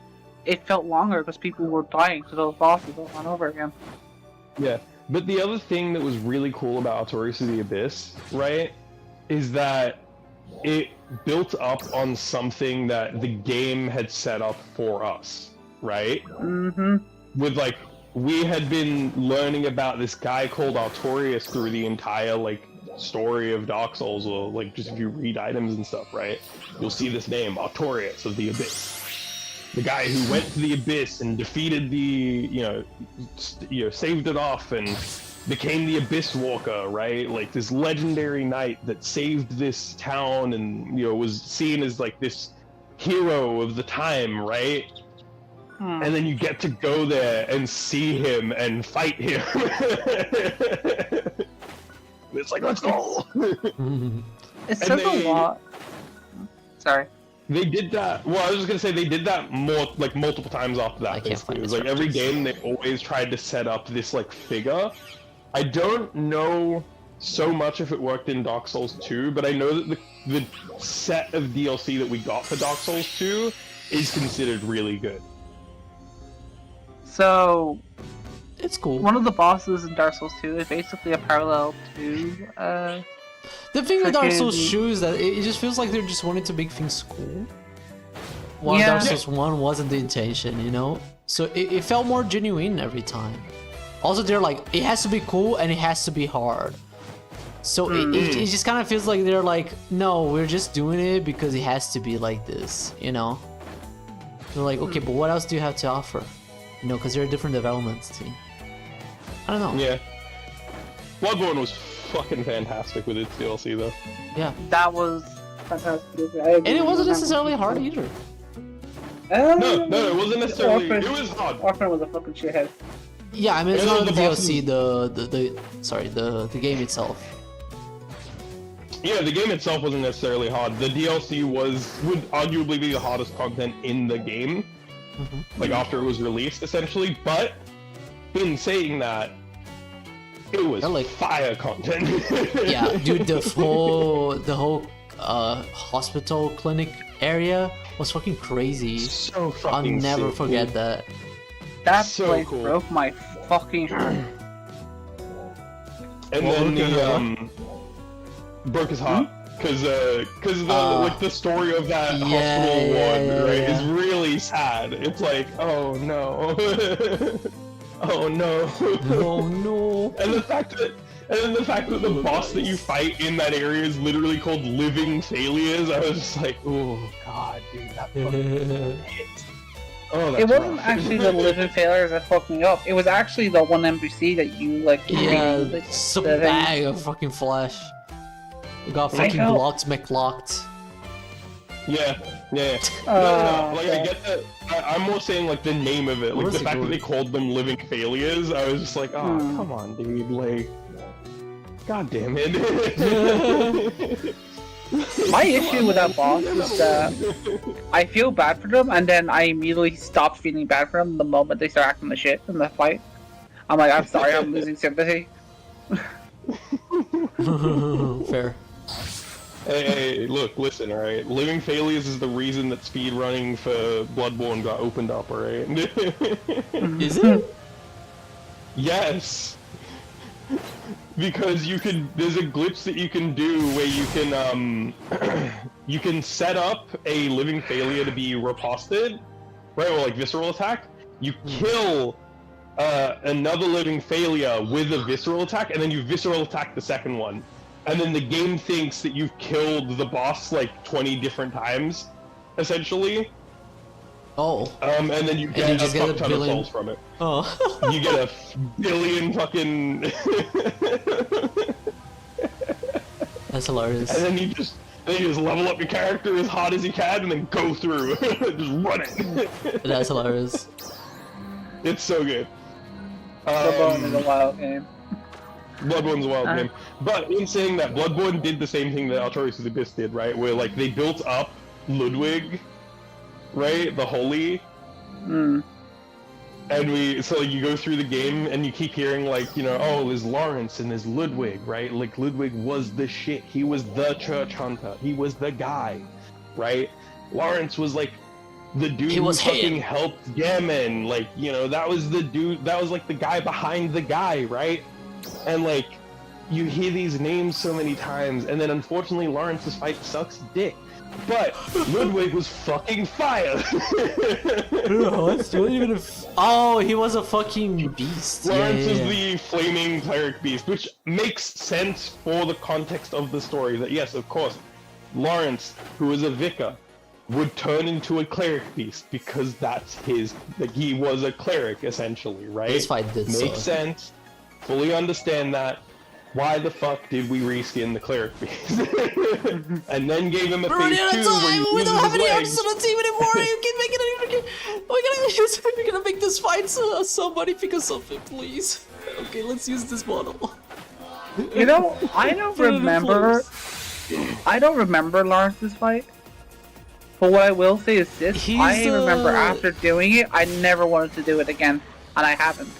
it felt longer because people were dying to those bosses over and over again. Yeah, but the other thing that was really cool about Artorias of the Abyss, right, is that it built up on something that the game had set up for us, right? Mm-hmm. With like, we had been learning about this guy called Artorias through the entire like story of Dark Souls, or like just if you read items and stuff, right? You'll see this name, Artorias of the Abyss. The guy who went to the Abyss and defeated the, saved it off and became the Abyss Walker, right? Like this legendary knight that saved this town and, was seen as like this hero of the time, right? And then you get to go there and see him and fight him. It's like, let's go! It says a lot. Sorry. They did that. Well, I was just gonna say they did that multiple times after that. I can't Basically, find it was this like every reference. game they always tried to set up this like figure. I don't know so much if it worked in Dark Souls 2, but I know that the set of DLC that we got for Dark Souls 2 is considered really good. So It's cool. one of the bosses in Dark Souls 2 is basically a parallel to The thing with Dark Souls freaking- 2 is that it just feels like they're just wanting to make things cool. While Yeah. Dark Souls 1 wasn't the intention, So it felt more genuine every time. Also, they're like, it has to be cool and it has to be hard. So it just kind of feels like they're like, no, we're just doing it because it has to be like this, They're like, okay, but what else do you have to offer? Because they're a different development team. I don't know. Yeah. Bloodborne was fucking fantastic with its DLC though. Yeah. that was fantastic. And it wasn't necessarily hard either. No, it wasn't necessarily. Orphan- It was hard. Orphan was a fucking shithead. Yeah, I mean, it's Yeah, not the the DLC, the game itself. Yeah, the game itself wasn't necessarily hard. The DLC would arguably be the hardest content in the game, like after it was released, essentially. But in saying that, it was They're like- fire content. Yeah, dude, the whole hospital clinic area was fucking crazy. so I'll fucking never sick, forget dude. that. That So place cool. broke my fucking heart. And What then broke your heart? broke his heart because the story of that Yeah, hospital ward, yeah, right, yeah. is really sad. It's like, oh no, oh no, Oh no. and the fact that the boss that you fight in that area is literally called Living Failures, I was just like, oh god, dude, that fucking hit. Oh, that's It wasn't rough. actually the living failures that fucked me up. It was actually the one NPC that you like. Yeah, like, it's a the thing. bag of fucking flesh. It got fucking felt- blocked, McLocked. Yeah. No, like I get that. I'm more saying like the name of it, What like is the it fact that called? they called them Living Failures. I was just like, oh, come on, dude, like, god damn it. My issue with that boss is that I feel bad for them, and then I immediately stop feeling bad for them the moment they start acting the shit in the fight. I'm like, I'm sorry, I'm losing sympathy. Fair. Hey, look, listen, alright? Living Failures is the reason that speedrunning for Bloodborne got opened up, alright? Is it? Yes! Because there's a glitch that you can do where you can, you can set up a Living Failure to be riposted, right, or like Visceral Attack. You kill another Living Failure with a Visceral Attack, and then you Visceral Attack the second one. And then the game thinks that you've killed the boss like 20 different times, essentially. Oh. And then you get a fuck ton of souls from it. Oh. You get a billion fucking... That's hilarious. And then you just level up your character as hard as you can and then go through. Just run it. That's hilarious. It's so good. Bloodborne is a wild game. Bloodborne's a wild game. But in saying that, Bloodborne did the same thing that Artorias' Abyss did, right? Where, like, they built up Ludwig, right? The Holy. Mm. And so you go through the game and you keep hearing, like, you know, oh, there's Lawrence and there's Ludwig, right? Like, Ludwig was the shit. He was the church hunter. He was the guy, right? Lawrence was, like, the dude who fucking helped Gammon. Like, you know, that was the dude, that was, like, the guy behind the guy, right? And, like, you hear these names so many times, and then unfortunately Lawrence's fight sucks dick. But Ludwig was fucking fire. Oh, he was a fucking beast. Lawrence is the flaming cleric beast, which makes sense for the context of the story. That yes, of course, Lawrence, who is a vicar, would turn into a cleric beast because that's his. Like he was a cleric essentially, right? This fight did Makes sense. Fully understand that. Why the fuck did we reskin the cleric beast? And then gave him a phase 2 where you we don't have any legs. arcs on the team anymore. You can make it. We're gonna make this fight somebody pick us up, please. Okay, let's use this model. You know, I don't remember Lawrence's fight. But what I will say is this: I remember after doing it, I never wanted to do it again, and I haven't.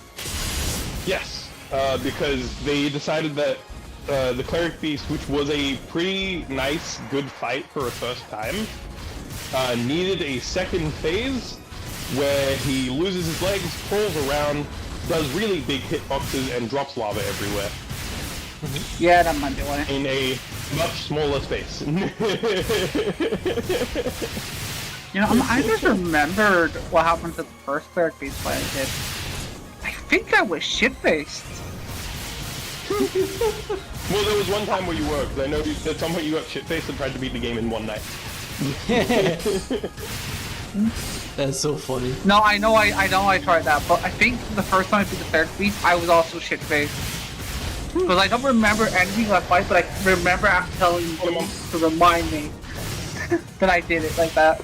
Yes. Because they decided that the Cleric Beast, which was a pretty nice, good fight for a first time, needed a second phase where he loses his legs, crawls around, does really big hitboxes, and drops lava everywhere. Yeah, that might be why. In a much smaller space. You know, I just remembered what happened to the first Cleric Beast fight I did. I think I was shit-faced. Well, there was one time where you were, because I know at some point you got shit-faced and tried to beat the game in one night. That's so funny. No, I know I tried that, but I think the first time I beat the Cleric Beast, I was also shit-faced. Because I don't remember anything of that fight, but I remember after telling you to remind me that I did it like that.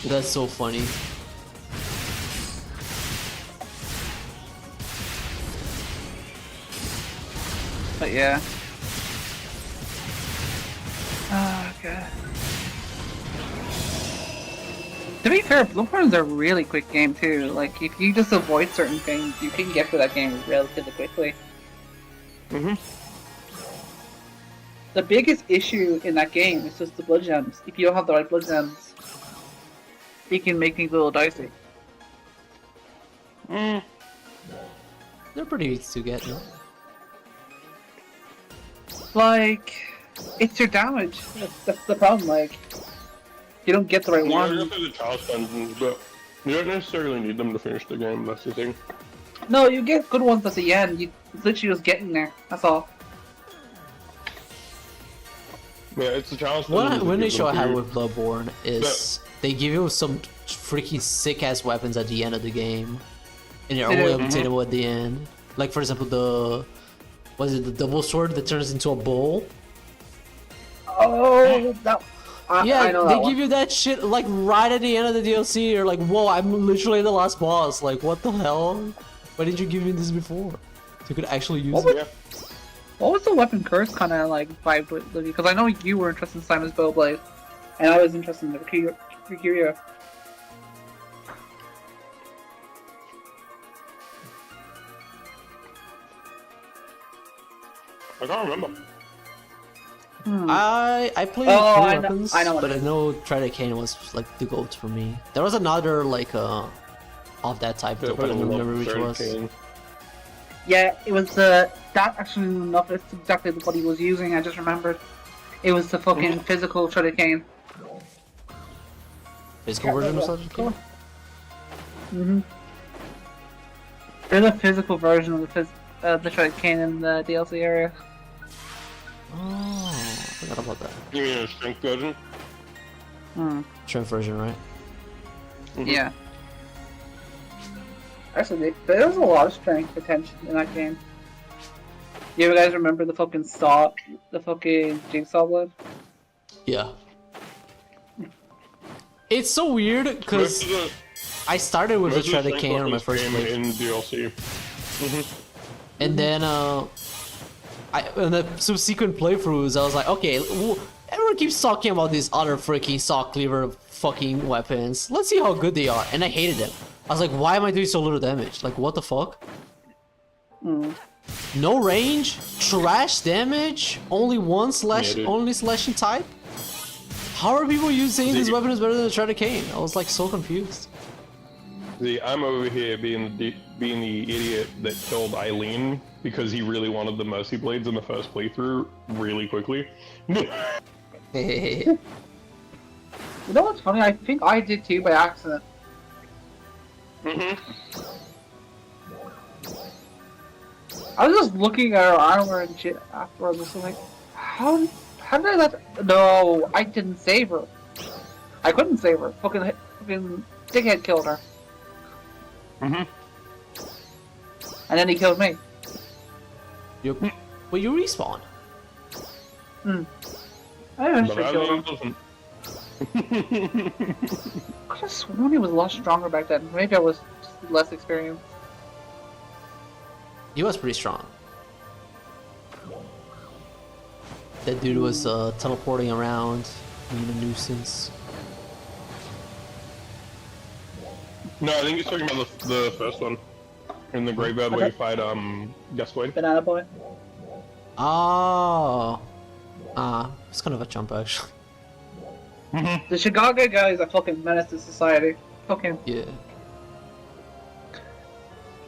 That's so funny. But yeah. Oh god. To be fair, Bloodborne is a really quick game too. Like, if you just avoid certain things, you can get through that game relatively quickly. The biggest issue in that game is just the blood gems. If you don't have the right blood gems, it can make things a little dicey. They're pretty easy to get, no? Like, it's your damage. That's the problem. Like, you don't get the right one. You the chalice dungeons, but you don't necessarily need them to finish the game. That's the thing. No, you get good ones at the end. You literally just getting there. That's all. Yeah, it's the chalice One dungeons. one issue I have with Bloodborne is they give you some freaking sick ass weapons at the end of the game, and they're only obtainable at the end. Like for example, the double sword that turns into a bowl? Oh, that. I know they give you that shit like right at the end of the DLC. You're like, whoa, I'm literally the last boss. Like, what the hell? Why didn't you give me this before? So you could actually use it. What was the weapon curse kind of like vibe with Livy? Because I know you were interested in Simon's Bowblade, and I was interested in the Rikuria. I can't remember. I played Oh, three I know- weapons, I know what but it I is. know Tridacane was like the GOAT for me. There was another like of that type, though, but I don't remember which was. Yeah, it was that actually enough. It's exactly what he was using. I just remembered. It was the fucking physical Tridacane. Physical version of Tridacane? Mm-hmm. There's a physical version of the Tridacane in the DLC area. Oh, I forgot about that. You mean a strength version? Hmm. Shrimp version, right? Yeah. Actually, there was a lot of strength potential in that game. You guys remember the fucking Jigsaw blood? Yeah. It's so weird because I started with the Tridacane on my first playthrough. in DLC. And then, in the subsequent playthroughs, I was like, okay, everyone keeps talking about these other freaking saw cleaver fucking weapons. Let's see how good they are. And I hated them. I was like, why am I doing so little damage? Like, what the fuck? No range, trash damage, only one only slashing type. How are people saying this weapon is better than the Tridacane? I was like so confused. See, I'm over here being the idiot that killed Eileen because he really wanted the Mercy Blades in the first playthrough really quickly. You know what's funny? I think I did too by accident. I was just looking at her armor and shit afterwards, just like, how did I let? No, I didn't save her. I couldn't save her. Fucking dickhead killed her. And then he killed me. Well, you respawn. I didn't But sure kill him. doesn't. I could have sworn he was a lot stronger back then. Maybe I was just less experienced. He was pretty strong. That dude was teleporting around, being a nuisance. No, I think he's talking about the first one. In the graveyard where you fight Gascoigne. Banana boy. Oh. It's kind of a jump actually. The Chicago guy is a fucking menace to society. Fucking. Yeah.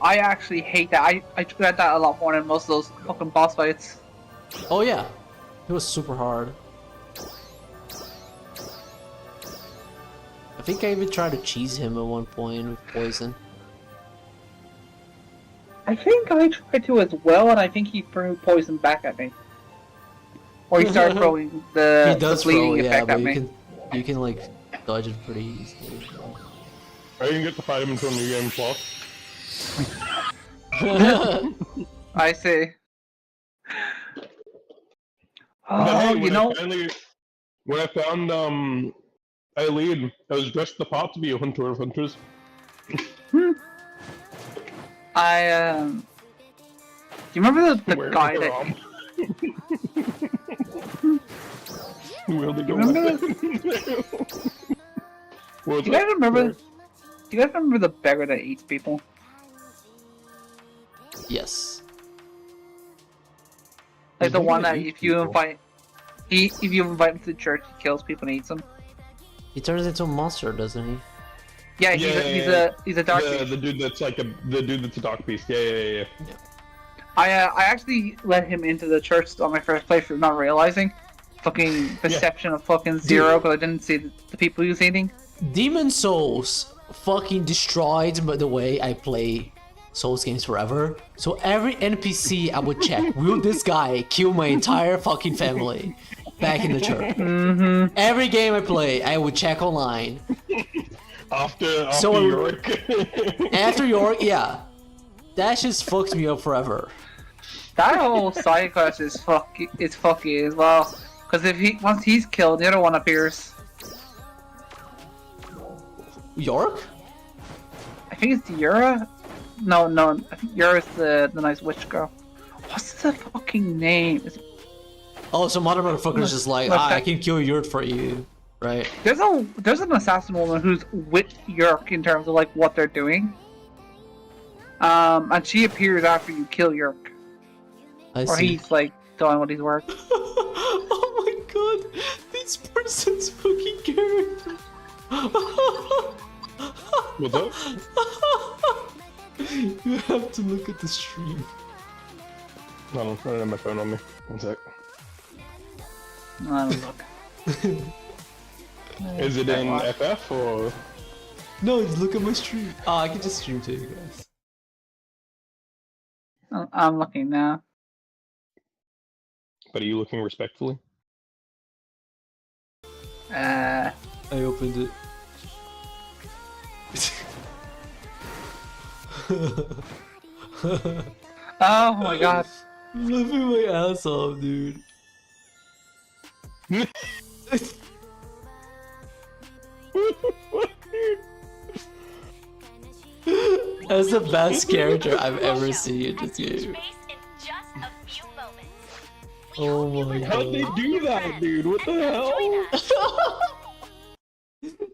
I actually hate that. I dread that a lot more than most of those fucking boss fights. Oh yeah. It was super hard. I think I even tried to cheese him at one point with poison. I think I tried to as well, and I think he threw poison back at me. Or he started throwing the bleeding effect but at me. you can like dodge it pretty easily. I didn't get to fight him until New Game Plus. I see. But Oh, hey, you know, when I found Eileen, I was dressed the part to be a hunter of hunters. do you remember the Wearing guy her that? arm. Wielding a Remember weapon. What's Do you guys that? remember? Do you guys remember the beggar that eats people? Yes. Like the There's one nobody that that if you eats invite, if you invite him to the church, he kills people and eats them. He turns into a monster, doesn't he? Yeah, he's a dark the beast. dude that's like the dude that's a dark beast. Yeah. I actually let him into the church on my first playthrough, not realizing. Fucking perception of fucking zero, because I didn't see the people he was eating. Demon Souls fucking destroyed the way I play Souls games forever. So every NPC I would check, will this guy kill my entire fucking family back in the church? Every game I play, I would check online. After So- York. After York, yeah. That just fucked me up forever. That whole side quest is fucky as well. Because once he's killed, the other one appears. York? I think it's Yura. No, I think Yura's the nice witch girl. What's the fucking name? Oh, some other motherfucker's just like, I can kill Yurt for you. Right. There's an assassin woman who's with Yurk in terms of like what they're doing. And she appears after you kill Yurk. I Or see. he's like doing what he's work. Oh my god, this person's fucking character. What's up? You have to look at the stream. I don't have my phone on me. One sec. I'll look. Is it in FF or? No, just look at my stream. Oh, I can just stream to you guys. I'm looking now. But are you looking respectfully? I opened it. Oh my god. I'm laughing my ass off, dude. That's the best character I've ever seen in this game. Oh my god. How'd they do that, dude? What the hell?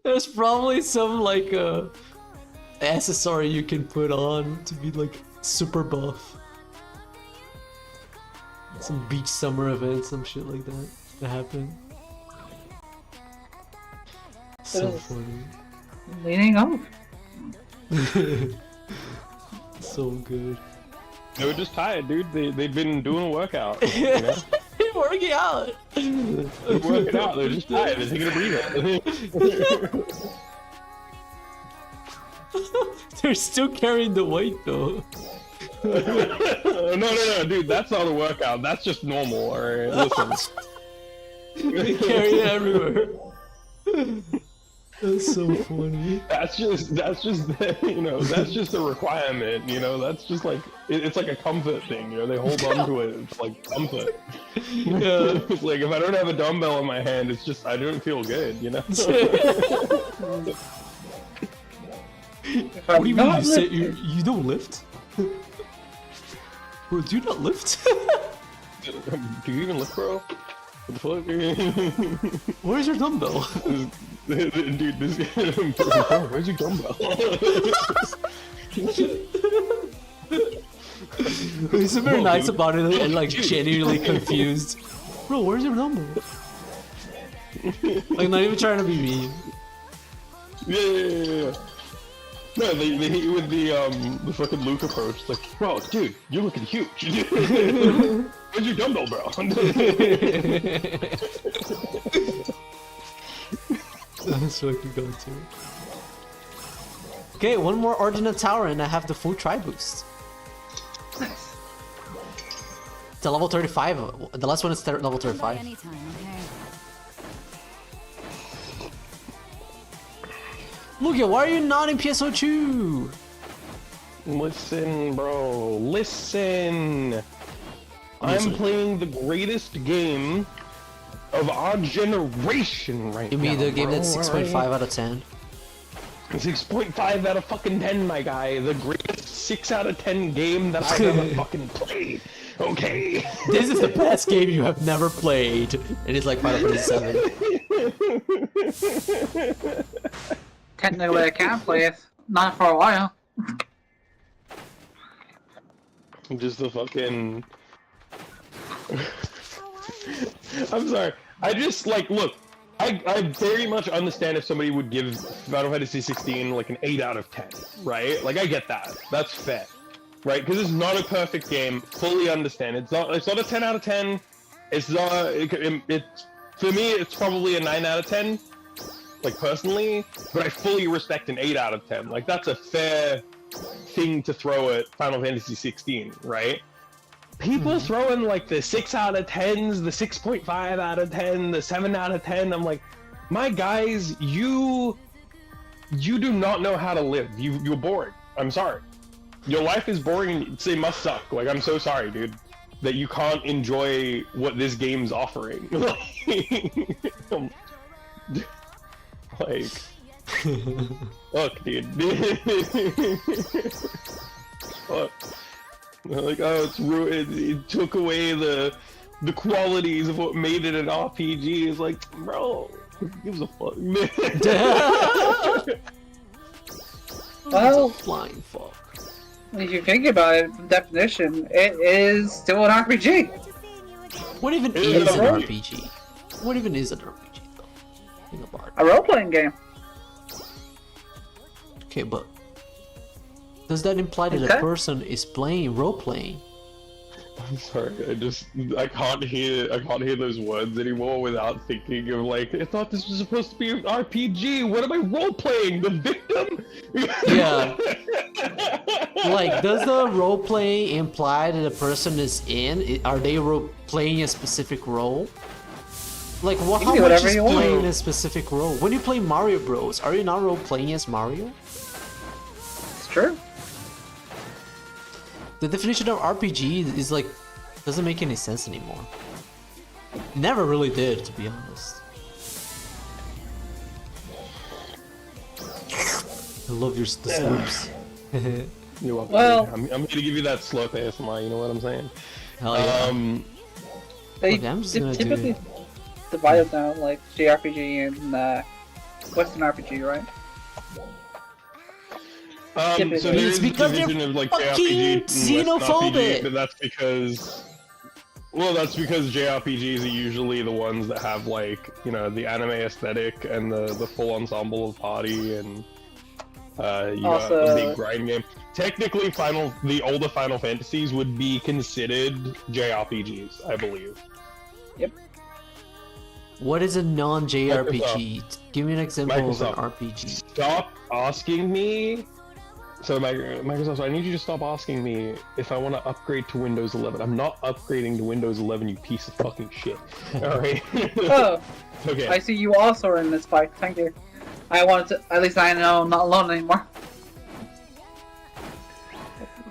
There's probably some like accessory you can put on to be like super buff. Some beach summer event, some shit like that happened. So funny. Leaning up. So good. They were just tired, dude. They'd been doing a workout. You know? They're working out. They're working out. They're just tired. They're taking a breather. They're still carrying the weight though. No, dude. That's not a workout. That's just normal. Alright, listen. They carry it everywhere. That's so funny. That's just you know, that's just a requirement, you know, that's just like it's like a comfort thing, you know, they hold on to it, it's like comfort. Yeah. It's like if I don't have a dumbbell in my hand, it's just I don't feel good, you know. What do you mean you don't lift? Bro, do you not lift? Do you even lift, bro? What the fuck? Where's your dumbbell? Dude, this where's your dumbbell? He's very nice about it and like genuinely confused. Bro, where's your dumbbell? Like not even trying to be mean. Yeah. No, they hit you with the fucking Luke approach. It's like, bro, dude, you're looking huge. Where's your dumbbell, bro? That's what I could go to. Okay, one more Ordinate Tower and I have the full tri boost. Nice. It's a level 35. The last one is level 35. Anytime, okay? Lugia, why are you not in PSO2? Listen, bro, listen. I'm playing the greatest game of our generation right now. You mean the game bro, that's 6.5 out of 10? 6.5 out of fucking 10, my guy. The greatest 6 out of 10 game that I've ever fucking played. Okay. This is the best game you have never played, and it's like Final Fantasy 7. Technically, I can play it. Not for a while. Just the fucking... I'm sorry. I just, like, look. I very much understand if somebody would give Final Fantasy 16 like an 8 out of 10, right? Like, I get that. That's fair. Right? Because it's not a perfect game. Fully understand. It's not a 10 out of 10. It's not... It's for me, it's probably a 9 out of 10. Like, personally, but I fully respect an 8 out of 10. Like, that's a fair thing to throw at Final Fantasy 16, right? People throw in, like, the 6 out of 10s, the 6.5 out of 10, the 7 out of 10. I'm like, my guys, you do not know how to live. You're boring. I'm sorry. Your life is boring. It must suck. Like, I'm so sorry, dude, that you can't enjoy what this game's offering. Like, look, dude. Look. Like, oh, it's ruined. It took away the qualities of what made it an RPG. It's like, bro, who gives a fuck? Well, Flying fuck. if you think about it, the definition, it is still an RPG. What even Is is an it? RPG? What even is an RPG though? Think about it. A role-playing game. Okay, but does that imply that Okay. a person is playing role-playing? I'm sorry, I can't hear those words anymore without thinking of like, I thought this was supposed to be an RPG. What am I role playing? The victim? Yeah. Like, does the role-playing imply that the person is in? Are they playing a specific role? Like, what? You How can do much whatever is you want. playing a specific role? When you play Mario Bros, are you not role-playing as Mario? It's true. The definition of RPG is like, doesn't make any sense anymore. Never really did, to be honest. I love your the slurps. You're welcome. Well- I'm gonna give you that slow ASMR, you know what I'm saying? Hell yeah. They Okay, I'm just gonna typically divide it down like JRPG and Western RPG, right? So there It's is a because they're division of like fucking JRPG and West xenophobic. RPG, but that's because JRPGs are usually the ones that have like, you know, the anime aesthetic and the full ensemble of party and you got Also- a big grind game. Technically, the older Final Fantasies would be considered JRPGs, I believe. What is a non-JRPG? Give me an example of an Microsoft. RPG. Stop asking me. So Microsoft, I need you to stop asking me if I want to upgrade to Windows 11. I'm not upgrading to Windows 11, you piece of fucking shit. All right. Oh, Okay. I see you also are in this fight. Thank you. I wanted to. At least I know I'm not alone anymore.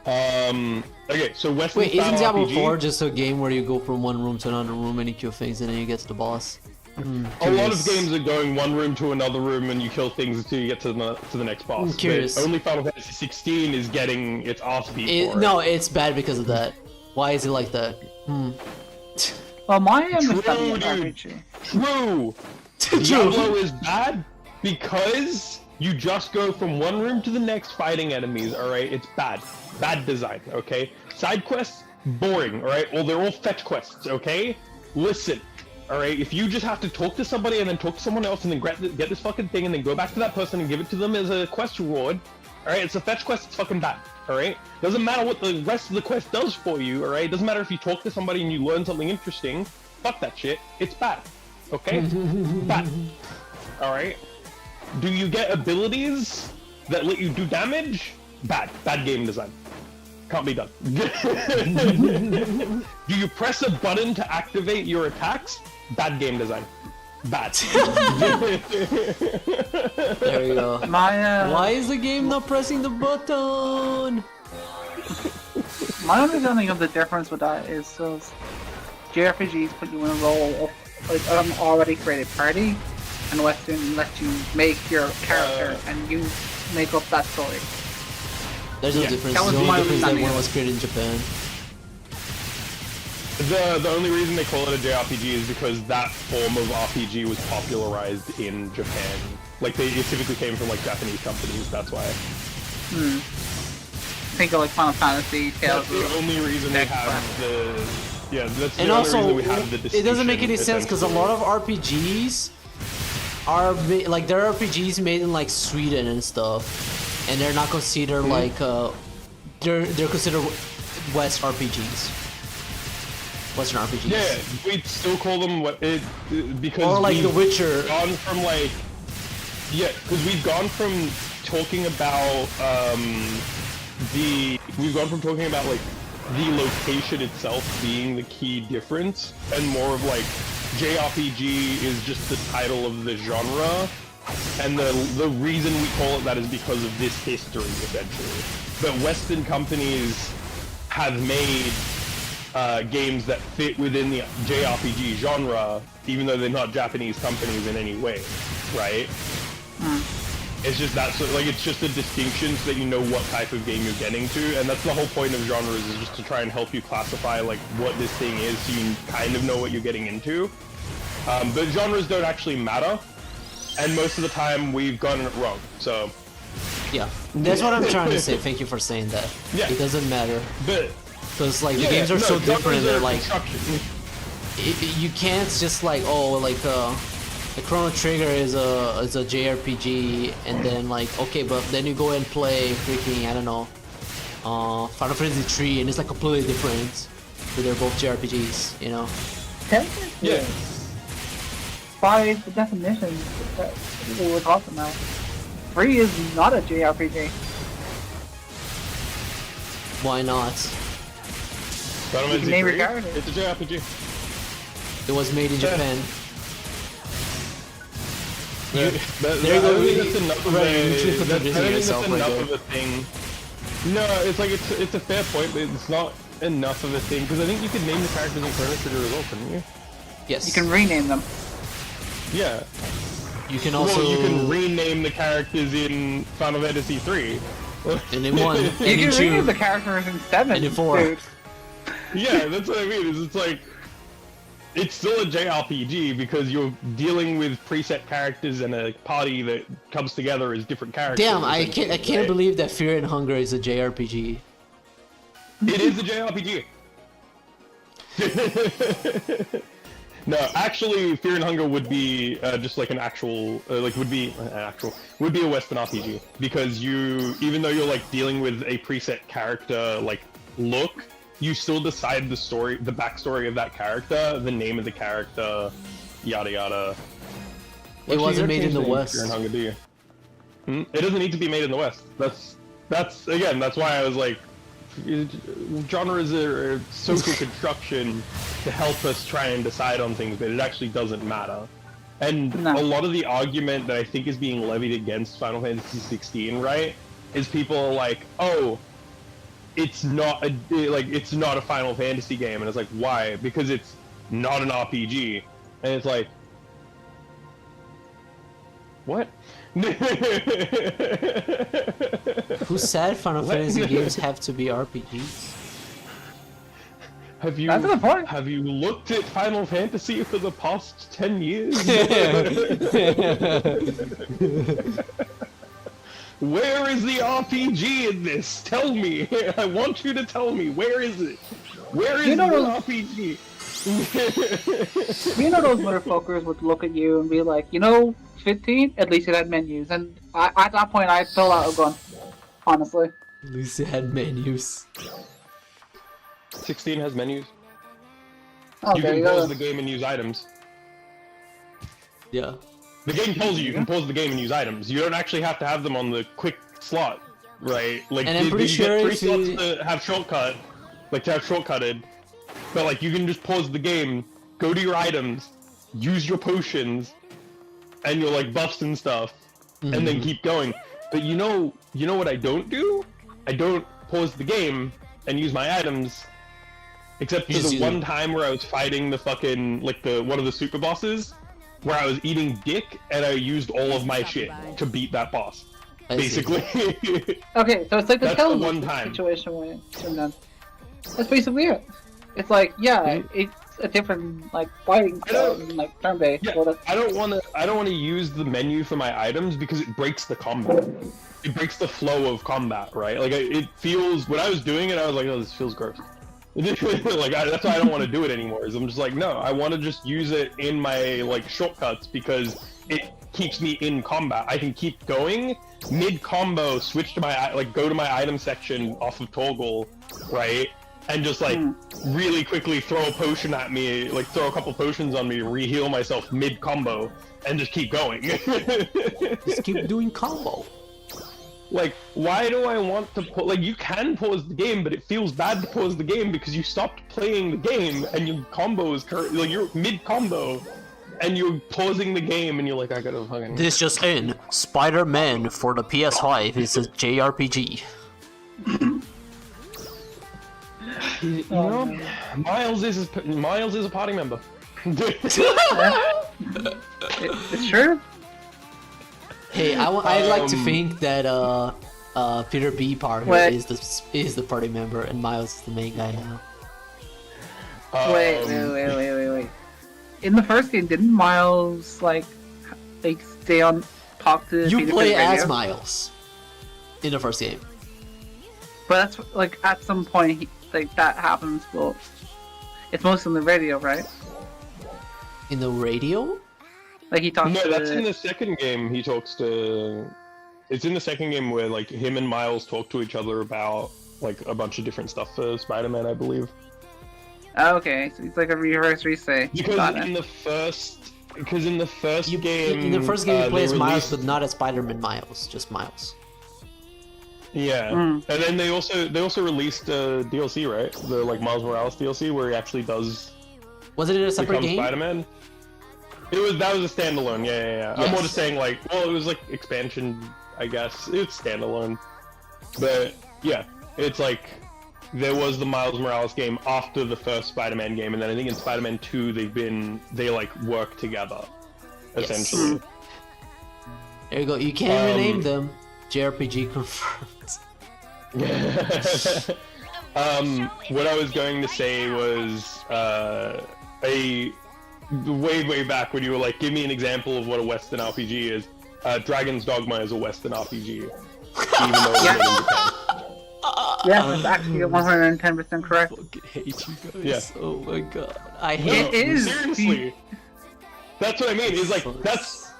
Okay. So Western Wait, isn't style Diablo RPG, 4 just a game where you go from one room to another room and you kill things and then you get to the boss? a lot of games are going one room to another room and you kill things until you get to the next boss. I'm curious. But only Final Fantasy 16 is getting its ass beat for it. No, it's bad because of that. Why is it like that? Well, my understanding of dude. RPG. True. Diablo is bad because you just go from one room to the next fighting enemies, alright? It's bad. Bad design, okay? Side quests, boring, alright? Well, they're all fetch quests, okay? Listen, alright? If you just have to talk to somebody and then talk to someone else and then get this fucking thing and then go back to that person and give it to them as a quest reward, alright? It's a fetch quest, it's fucking bad, alright? Doesn't matter what the rest of the quest does for you, alright? Doesn't matter if you talk to somebody and you learn something interesting. Fuck that shit. It's bad. Okay? Bad. Alright? Do you get abilities that let you do damage? Bad. Bad game design. Can't be done. Do you press a button to activate your attacks? Bad game design. Bad. There you go. My Why is the game not pressing the button? my understanding of the difference with that is JRPGs put you in a role of like an already created party, and Western lets you make your character and you make up that story. There's no Yeah, difference. that was The only my difference is that understanding one of was created in Japan. The only reason they call it a JRPG is because that form of RPG was popularized in Japan. Like, it typically came from, like, Japanese companies, that's why. Think of like Final Fantasy, Tales That's the of only reason they have the... Yeah, that's the And only also, reason we have the it doesn't make any distinction, sense because a lot of RPGs are like there are RPGs made in like Sweden and stuff, and they're not considered like they're considered West RPGs, Western RPGs. Yeah, we'd still call them because Or like The we've Witcher. gone from like because we've gone from talking about like the location itself being the key difference, and more of like JRPG is just the title of the genre, and the reason we call it that is because of this history essentially. But Western companies have made games that fit within the JRPG genre, even though they're not Japanese companies in any way, right? It's just that, so, like, it's just a distinction so that you know what type of game you're getting to, and that's the whole point of genres, is just to try and help you classify, like, what this thing is so you kind of know what you're getting into. But genres don't actually matter, and most of the time we've gotten it wrong, so... Yeah, that's what I'm trying to say. Thank you for saying that. Yeah. It doesn't matter But... because like the yeah, games are no, so genres different. They're are like construction. you can't just like the Chrono Trigger is a JRPG, and then like okay, but then you go and play freaking I don't know, Final Fantasy 3, and it's like completely different. But they're both JRPGs, you know. Technically, Yeah. by the definition that people were talking about, 3 is not a JRPG. Why not? Final You can Fantasy name your 3? character. It's a JRPG. It was made in Japan. Yeah, there you go. I think that's enough of Right, a, you literally that's, I contradicting think that's yourself right enough there. of a thing. No, it's like it's a fair point, but it's not enough of a thing because I think you could name the characters in Chrono Trigger as well, couldn't you? Yes. You can rename them. Yeah. You can also. Well, you can rename the characters in Final Fantasy 3. And in 1, and You in can 2, rename the characters in 7. and in 4. Dude. Yeah, that's what I mean. It's like it's still a JRPG because you're dealing with preset characters and a party that comes together as different characters. Damn, I can't right? believe that Fear and Hunger is a JRPG. It is a JRPG. No, actually, Fear and Hunger would be just like an actual, would be a Western RPG because even though you're like dealing with a preset character like look, you still decide the story, the backstory of that character, the name of the character, yada yada. It wasn't made in the Fear West. and Hunger, do you? It doesn't need to be made in the West. That's why I was like, genres are social construction to help us try and decide on things, but it actually doesn't matter. And No. a lot of the argument that I think is being levied against Final Fantasy 16, right, is people are like, oh, it's not a Final Fantasy game, and it's like, why? Because it's not an RPG, and it's like, what? Who said Final Fantasy games have to be RPGs? Have you That's a good point. have you looked at Final Fantasy for the past 10 years? Where is the RPG in this? Tell me. I want you to tell me. Where is it? Where is You know the those- RPG? You know those motherfuckers would look at you and be like, 15? At least it had menus. And at that point, I fell out of gun. Honestly. At least it had menus. 16 has menus. Oh, You there can you go. pause the game and use items. Yeah. The game tells you can pause the game and use items. You don't actually have to have them on the quick slot, right? Like, And I'm pretty you get sure 3 if slots you- to have shortcut, shortcutted. But like, you can just pause the game, go to your items, use your potions, and your like buffs and stuff, and then keep going. But you know what I don't do? I don't pause the game and use my items, except for You just the use one them. time where I was fighting the fucking one of the super bosses, where I was eating dick and I used all of my shit to beat that boss. I see. Basically. Okay, so it's like the That's the Tell one time. situation when that's basically it. It's like, it's a different like fighting style, and, like turn-based. Yeah, but I don't want to use the menu for my items because it breaks the combat. It breaks the flow of combat, right? Like it feels. When I was doing it, I was like, "Oh, this feels gross." That's why I don't want to do it anymore. Is I'm just like, no, I want to just use it in my like shortcuts because it keeps me in combat. I can keep going mid combo, switch to my go to my item section off of toggle, right? And just like really quickly throw a potion at me, like throw a couple potions on me, re-heal myself mid combo, and just keep going. Just keep doing combo. Like, why do I want to you can pause the game, but it feels bad to pause the game because you stopped playing the game and your combo is you're mid combo and you're pausing the game and you're like, I gotta fucking. This just in: Spider-Man for the PS5 is a JRPG. You know, Miles is a party member. it's true. Hey, I'd like to think that Peter B. Parker Wait. is the party member and Miles is the main guy now. Wait. In the first game, didn't Miles like stay on talk to You Peter play through the radio? as Miles in the first game. But that's like at some point that happens. Well, it's mostly on the radio, right? In the radio? Like he talks No, to... that's in the second game. He talks to. It's in the second game where like him and Miles talk to each other about like a bunch of different stuff for Spider-Man, I believe. Oh, okay, so it's like a reverse resay. Because Got in it. the first game, In the first game, you play they as Miles, released- but not as Spider-Man Miles, just Miles. Yeah, Mm. and then they also released DLC, right? The like Miles Morales DLC where he actually does Wasn't it a separate become game? Spider-Man. That was a standalone. Yeah. I'm more just saying like, well, it was like expansion, I guess. It's standalone, but yeah, it's like there was the Miles Morales game after the first Spider-Man game, and then I think in Spider-Man 2 they like work together, Yes. essentially. There you go. You can't rename them. JRPG confirmed. What I was going to say was way back when you were like, give me an example of what a Western RPG is. Dragon's Dogma is a Western RPG, even though it's made in Japan. Yeah, that's actually 110% correct. I fucking hate you guys. Yeah. Oh my god. I No, hate It is. seriously. That's what I mean. Is like that's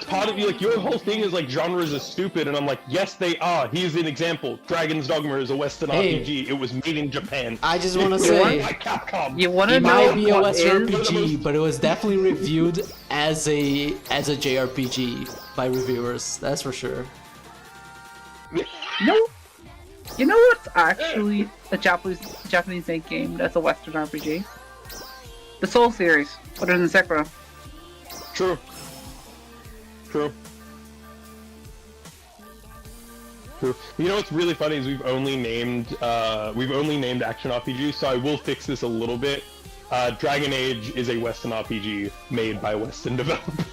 part of you. Like your whole thing is like genres are stupid, and I'm like, yes, they are. Here's an example. Dragon's Dogma is a Western Hey. RPG. It was made in Japan. I just want to It was say, by Capcom. You want to it know might be a what Western is? RPG, but it was definitely reviewed as a JRPG by reviewers. That's for sure. You know what's actually a Japanese made game that's a Western RPG? The Soul series, other than Sekiro. True. You know what's really funny is we've only named action RPGs, so I will fix this a little bit. Dragon Age is a Western RPG made by Western developers.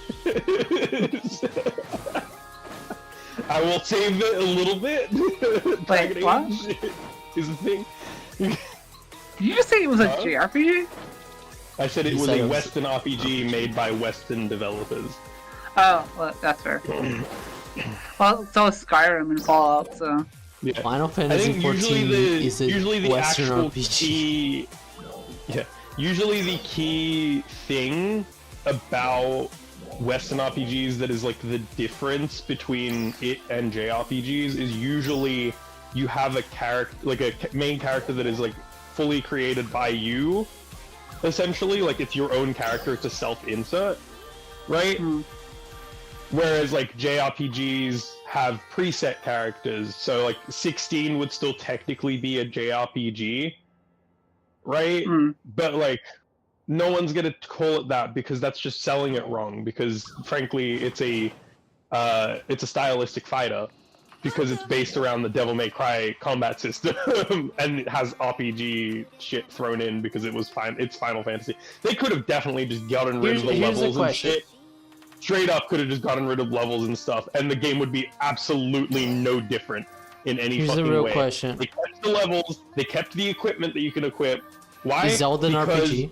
I will save it a little bit. Dragon what? Age is a thing. Did you just say it was a Huh? JRPG? I said it You was said a it was- Western RPG made by Western developers. Oh, well, that's fair. Well, so is Skyrim and Fallout, so... Yeah. Final I Fantasy think 14 is a Western actual RPG. key, usually the key thing about Western RPGs that is like the difference between it and JRPGs is usually you have a character, like a main character that is like fully created by you, essentially, like it's your own character, it's a self-insert, right? Whereas like JRPGs have preset characters, so like 16 would still technically be a JRPG, right? But like no one's gonna call it that because that's just selling it wrong, because frankly it's a stylistic fighter because it's based around the Devil May Cry combat system and it has RPG shit thrown in because it's Final Fantasy. They could have definitely just gotten rid of the Here's the levels and question. shit. Straight up could have just gotten rid of levels and stuff, and the game would be absolutely no different in any Here's the fucking real way. question. They kept the levels, they kept the equipment that you can equip. Why? Is Zelda an Because- RPG?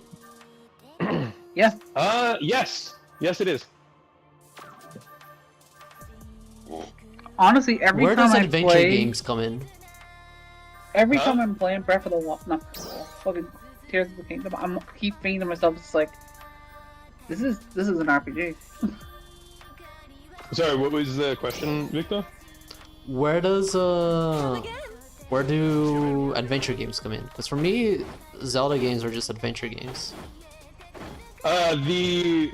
Yeah. Yes. Yes, it is. Honestly, every Where time does I adventure play... games come in? Every Huh? time I'm playing Breath of the Wild... No, fucking Tears of the Kingdom, I'm keep thinking to myself, it's like... This is an RPG. Sorry, what was the question, Victor? Where do adventure games come in? Because for me, Zelda games are just adventure games. The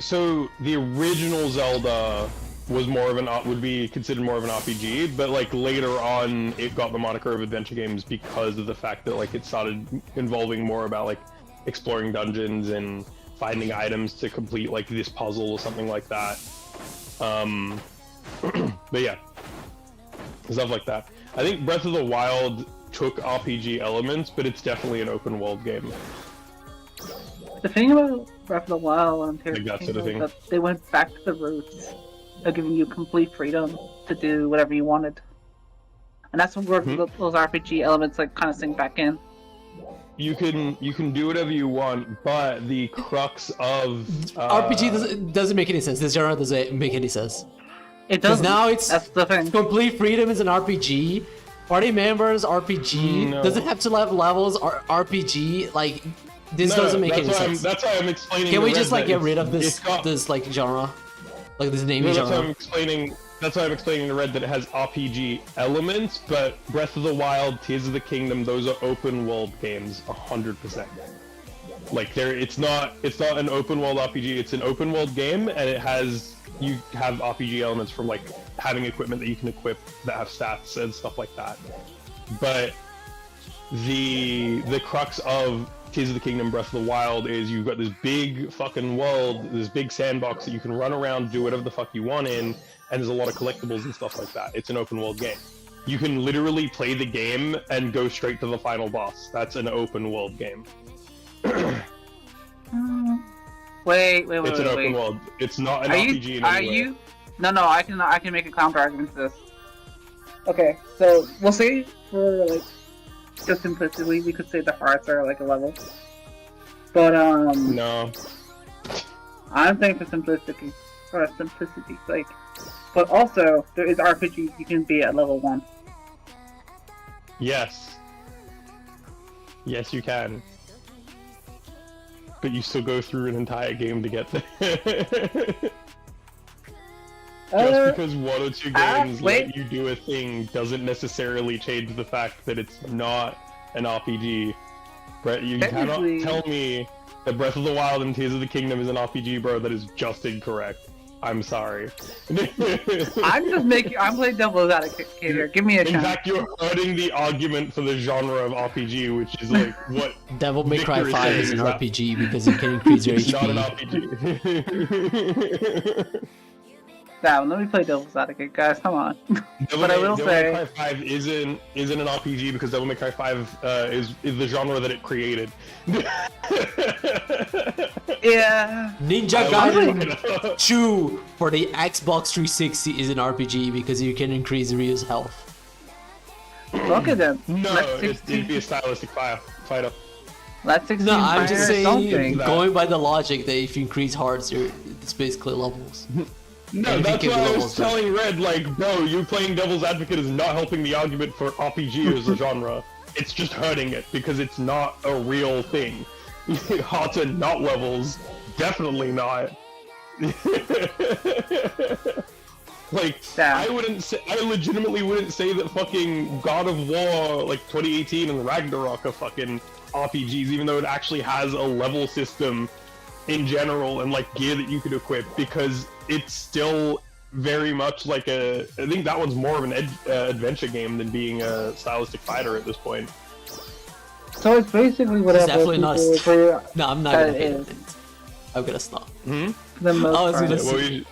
original Zelda was would be considered more of an RPG, but like later on it got the moniker of adventure games because of the fact that like it started involving more about like exploring dungeons and finding items to complete like this puzzle or something like that. But yeah, stuff like that. I think Breath of the Wild took RPG elements, but it's definitely an open world game. The thing about Breath of the Wild and Tears of Like the that sort of Kingdom is thing. that they went back to the roots of giving you complete freedom to do whatever you wanted. And that's where those RPG elements like kind of sink back in. You can do whatever you want, but the crux of RPG doesn't make any sense. This genre doesn't make any sense. It Because does. now it's That's the thing. complete freedom is an RPG. Party members RPG No. doesn't have to have levels. RPG like This No, doesn't make that's any why sense. That's why I'm explaining. Can we to just Red like that get rid of it's this got- this like genre, like this naming No, that's why I'm genre? explaining. That's why I'm explaining to Red that it has RPG elements, but Breath of the Wild, Tears of the Kingdom, those are open world games, 100%. Like it's not an open world RPG. It's an open world game, and you have RPG elements from like having equipment that you can equip that have stats and stuff like that. But the crux of Tears of the Kingdom, Breath of the Wild is you've got this big fucking world, this big sandbox that you can run around, do whatever the fuck you want in, and there's a lot of collectibles and stuff like that. It's an open world game. You can literally play the game and go straight to the final boss. That's an open world game. Wait. It's an open world. It's not an Are RPG you? in Are any way. you? No. I can make a counter argument to this. Okay, so we'll say for like just simplicity, we could say the hearts are like a level. But No. I'm saying for simplicity, like. But also, there is RPG you can be at level 1. Yes. Yes, you can. But you still go through an entire game to get there. Just because one or two games let you do a thing doesn't necessarily change the fact that it's not an RPG. Brett, you cannot tell me that Breath of the Wild and Tears of the Kingdom is an RPG, bro. That is just incorrect. I'm sorry. I'm playing devil's advocate here. Give me a chance. In fact, you're hurting the argument for the genre of RPG, which is like what Devil May Cry Victor 5 is saying an that RPG because you can increase your it's HP. not an RPG. Damn, let me play devil's advocate, guys. Come on. But I will Devil say, May Cry 5 isn't an RPG because Devil May Cry 5 is the genre that it created. yeah. Ninja Gaiden 2 for the Xbox 360 is an RPG because you can increase Ryu's health. Look at them. No, Let's it'd be a stylistic fighter. Let's 16 No, I'm just saying, something. going by the logic that if you increase hearts, it's basically levels. No, And that's you why can I give was levels, telling Red, like, bro, you playing Devil's Advocate is not helping the argument for RPG as a genre. It's just hurting it, because it's not a real thing. Hearts are not levels. Definitely not. Like, Damn. I legitimately wouldn't say that fucking God of War, like, 2018 and Ragnarok are fucking RPGs, even though it actually has a level system in general and, like, gear that you could equip, because it's still very much like I think that one's more of an adventure game than being a stylistic fighter at this point. So it's basically whatever definitely not people agree No, I'm not that gonna it hate is. it. I'm gonna stop. Hmm? for the most I was part. gonna Well, say,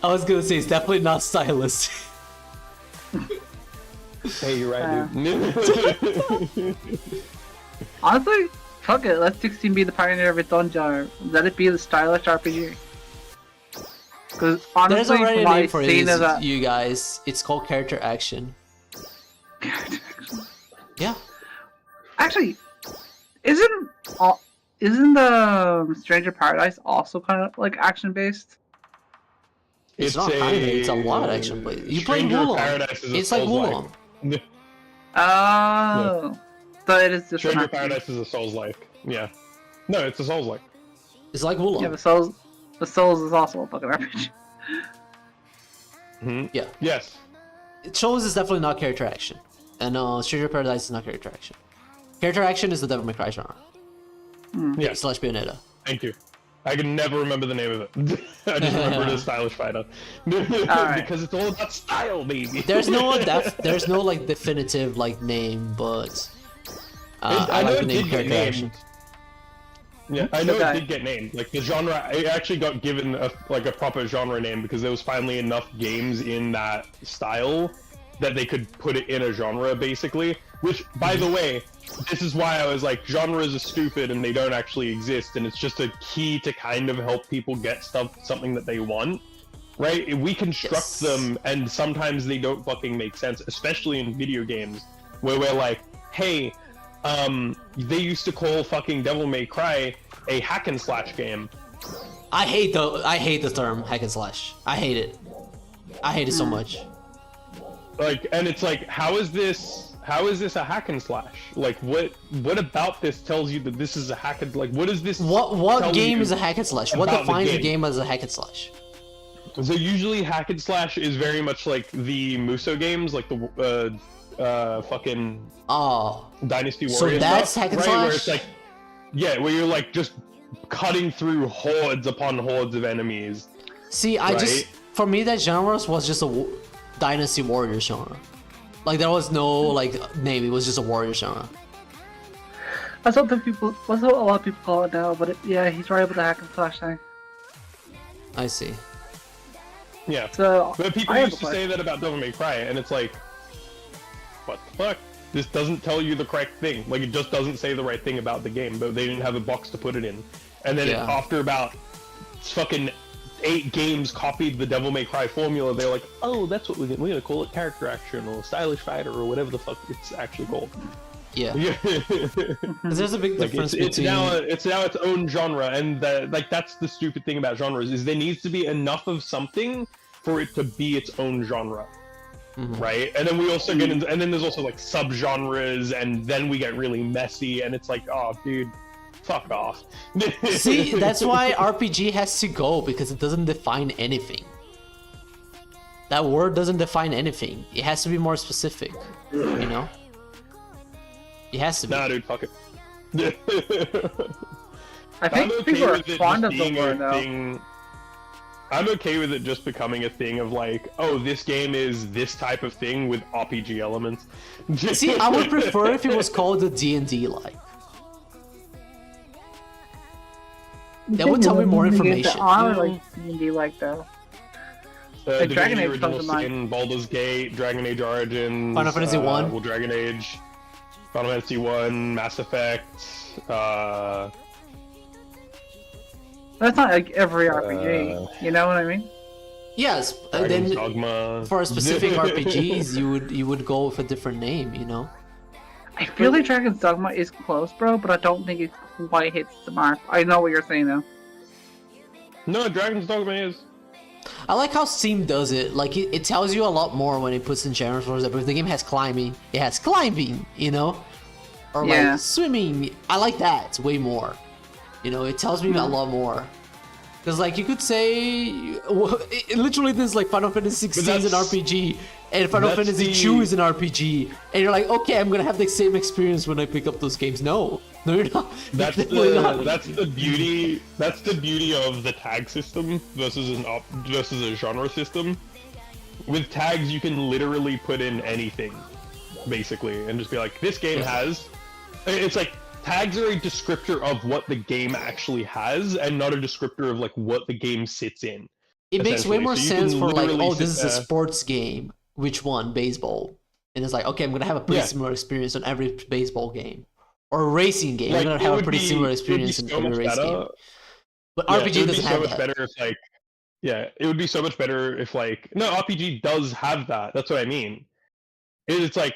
I was gonna say it's definitely not stylish. hey, you're right, dude. Honestly, fuck it. Let 16 be the pioneer of its own genre. Let it be the stylish RPG. Because honestly, There's already from a what name I've for seen this, of that, you guys. It's called character action. Yeah. actually, isn't the Stranger Paradise also kind of like action based? It's not kinda, it's a lot of action play. You play Stranger Wulong. Paradise is a It's like Souls-like. Wulong. Oh, so it is just Stranger an RPG. Paradise is a Souls-like. Yeah. No, it's a Souls-like. It's like Wulong. Yeah, the Souls is also a fucking RPG. Hmm? Yeah. Yes. Souls is definitely not character action. And Stranger Paradise is not character action. Character action is the Devil May Cry genre. Yes. Slash Bayonetta. Thank you. I can never remember the name of it. I just remember it as stylish fighter. Alright. Because it's all about style, baby. There's no there's no like definitive like name, but I know like the it name did get character action. named. Yeah, I know Okay. it did get named. Like the genre, it actually got given a proper genre name because there was finally enough games in that style that they could put it in a genre, basically. Which, by the way, this is why I was like, genres are stupid and they don't actually exist, and it's just a key to kind of help people get something that they want, right? We construct Yes. them, and sometimes they don't fucking make sense, especially in video games, where we're like, hey, they used to call fucking Devil May Cry a hack and slash game. I hate the term hack and slash. I hate it. I hate it so much. Like, and it's like, how is this how is this a hack and slash? Like, what about this tells you that this is a hack and, like, what is this? What game is a hack and slash? What about the defines a game? game as a hack and slash? So usually hack and slash is very much like the Muso games, like the fucking Oh, Dynasty so Warriors that's stuff, hack and right? slash? Where it's like, yeah, where you're like just cutting through hordes upon hordes of enemies. see, I just, for me, that genre was just a Dynasty Warrior genre. Like, there was no, like, name, it was just a warrior genre. That's what a lot of people call it now, but yeah, he's right with the hack and slash thing. I see. Yeah, So, but people I have used a to say question. that about Devil May Cry, and it's like, what the fuck? This doesn't tell you the correct thing. Like, it just doesn't say the right thing about the game, but they didn't have a box to put it in. And then Yeah. after about fucking 8 games copied the Devil May Cry formula, they're like, oh, that's what we're gonna call it, character action, or stylish fighter, or whatever the fuck it's actually called. Yeah. Yeah. 'Cause there's a big Like, difference it's between... now its own genre, and like that's the stupid thing about genres, is there needs to be enough of something for it to be its own genre, right? And then we also get into, and then there's also like subgenres, and then we get really messy, and it's like, oh, dude, fuck off. See, that's why RPG has to go, because it doesn't define anything. That word doesn't define anything. It has to be more specific, you know? It has to be. Nah, dude, fuck it. I think I'm okay people are with it fond just of the being a word now. thing. I'm okay with it just becoming a thing of like, oh, this game is this type of thing with RPG elements. See, I would prefer if it was called the D&D like. That would tell me more information. I like D&D like though. Like Dragon Age Original comes to mind. Sin, Baldur's Gate, Dragon Age Origins, Final Fantasy 1. Well, Dragon Age, Final Fantasy 1, Mass Effect. That's not like every RPG. You know what I mean? Yes, Dragon's then Dogma. for specific RPGs, you would go with a different name, you know? I feel like Dragon's Dogma is close, bro, but I don't think it quite hits the mark. I know what you're saying though. No, Dragon's Dogma is. I like how Steam does it. Like, it tells you a lot more when it puts in genres. For example, if the game has climbing, it has climbing, you know? Or Yeah. like swimming. I like that way more. You know, it tells me a lot more. Because, like, you could say, literally, there's like Final Fantasy 16 is an that's- RPG, and Final that's Fantasy the- 2 is an RPG, and you're like, okay, I'm gonna have the same experience when I pick up those games. No, you're not. That's Definitely not. that's the beauty. That's the beauty of the tag system versus versus a genre system. With tags, you can literally put in anything, basically, and just be like, this game has. It's like tags are a descriptor of what the game actually has, and not a descriptor of like what the game sits in. It makes way essentially. more So you sense can for like, literally oh, this is sit a there- sports game. Which one? Baseball. And it's like, okay, I'm gonna have a pretty Yeah. similar experience on every baseball game. Or a racing game. Like, I'm gonna it have a would pretty be- similar it would be experience in so every much race better. game. But Yeah, RPG it would doesn't be have so much that. better if like, yeah, it would be so much better if like, no, RPG does have that. That's what I mean. It's like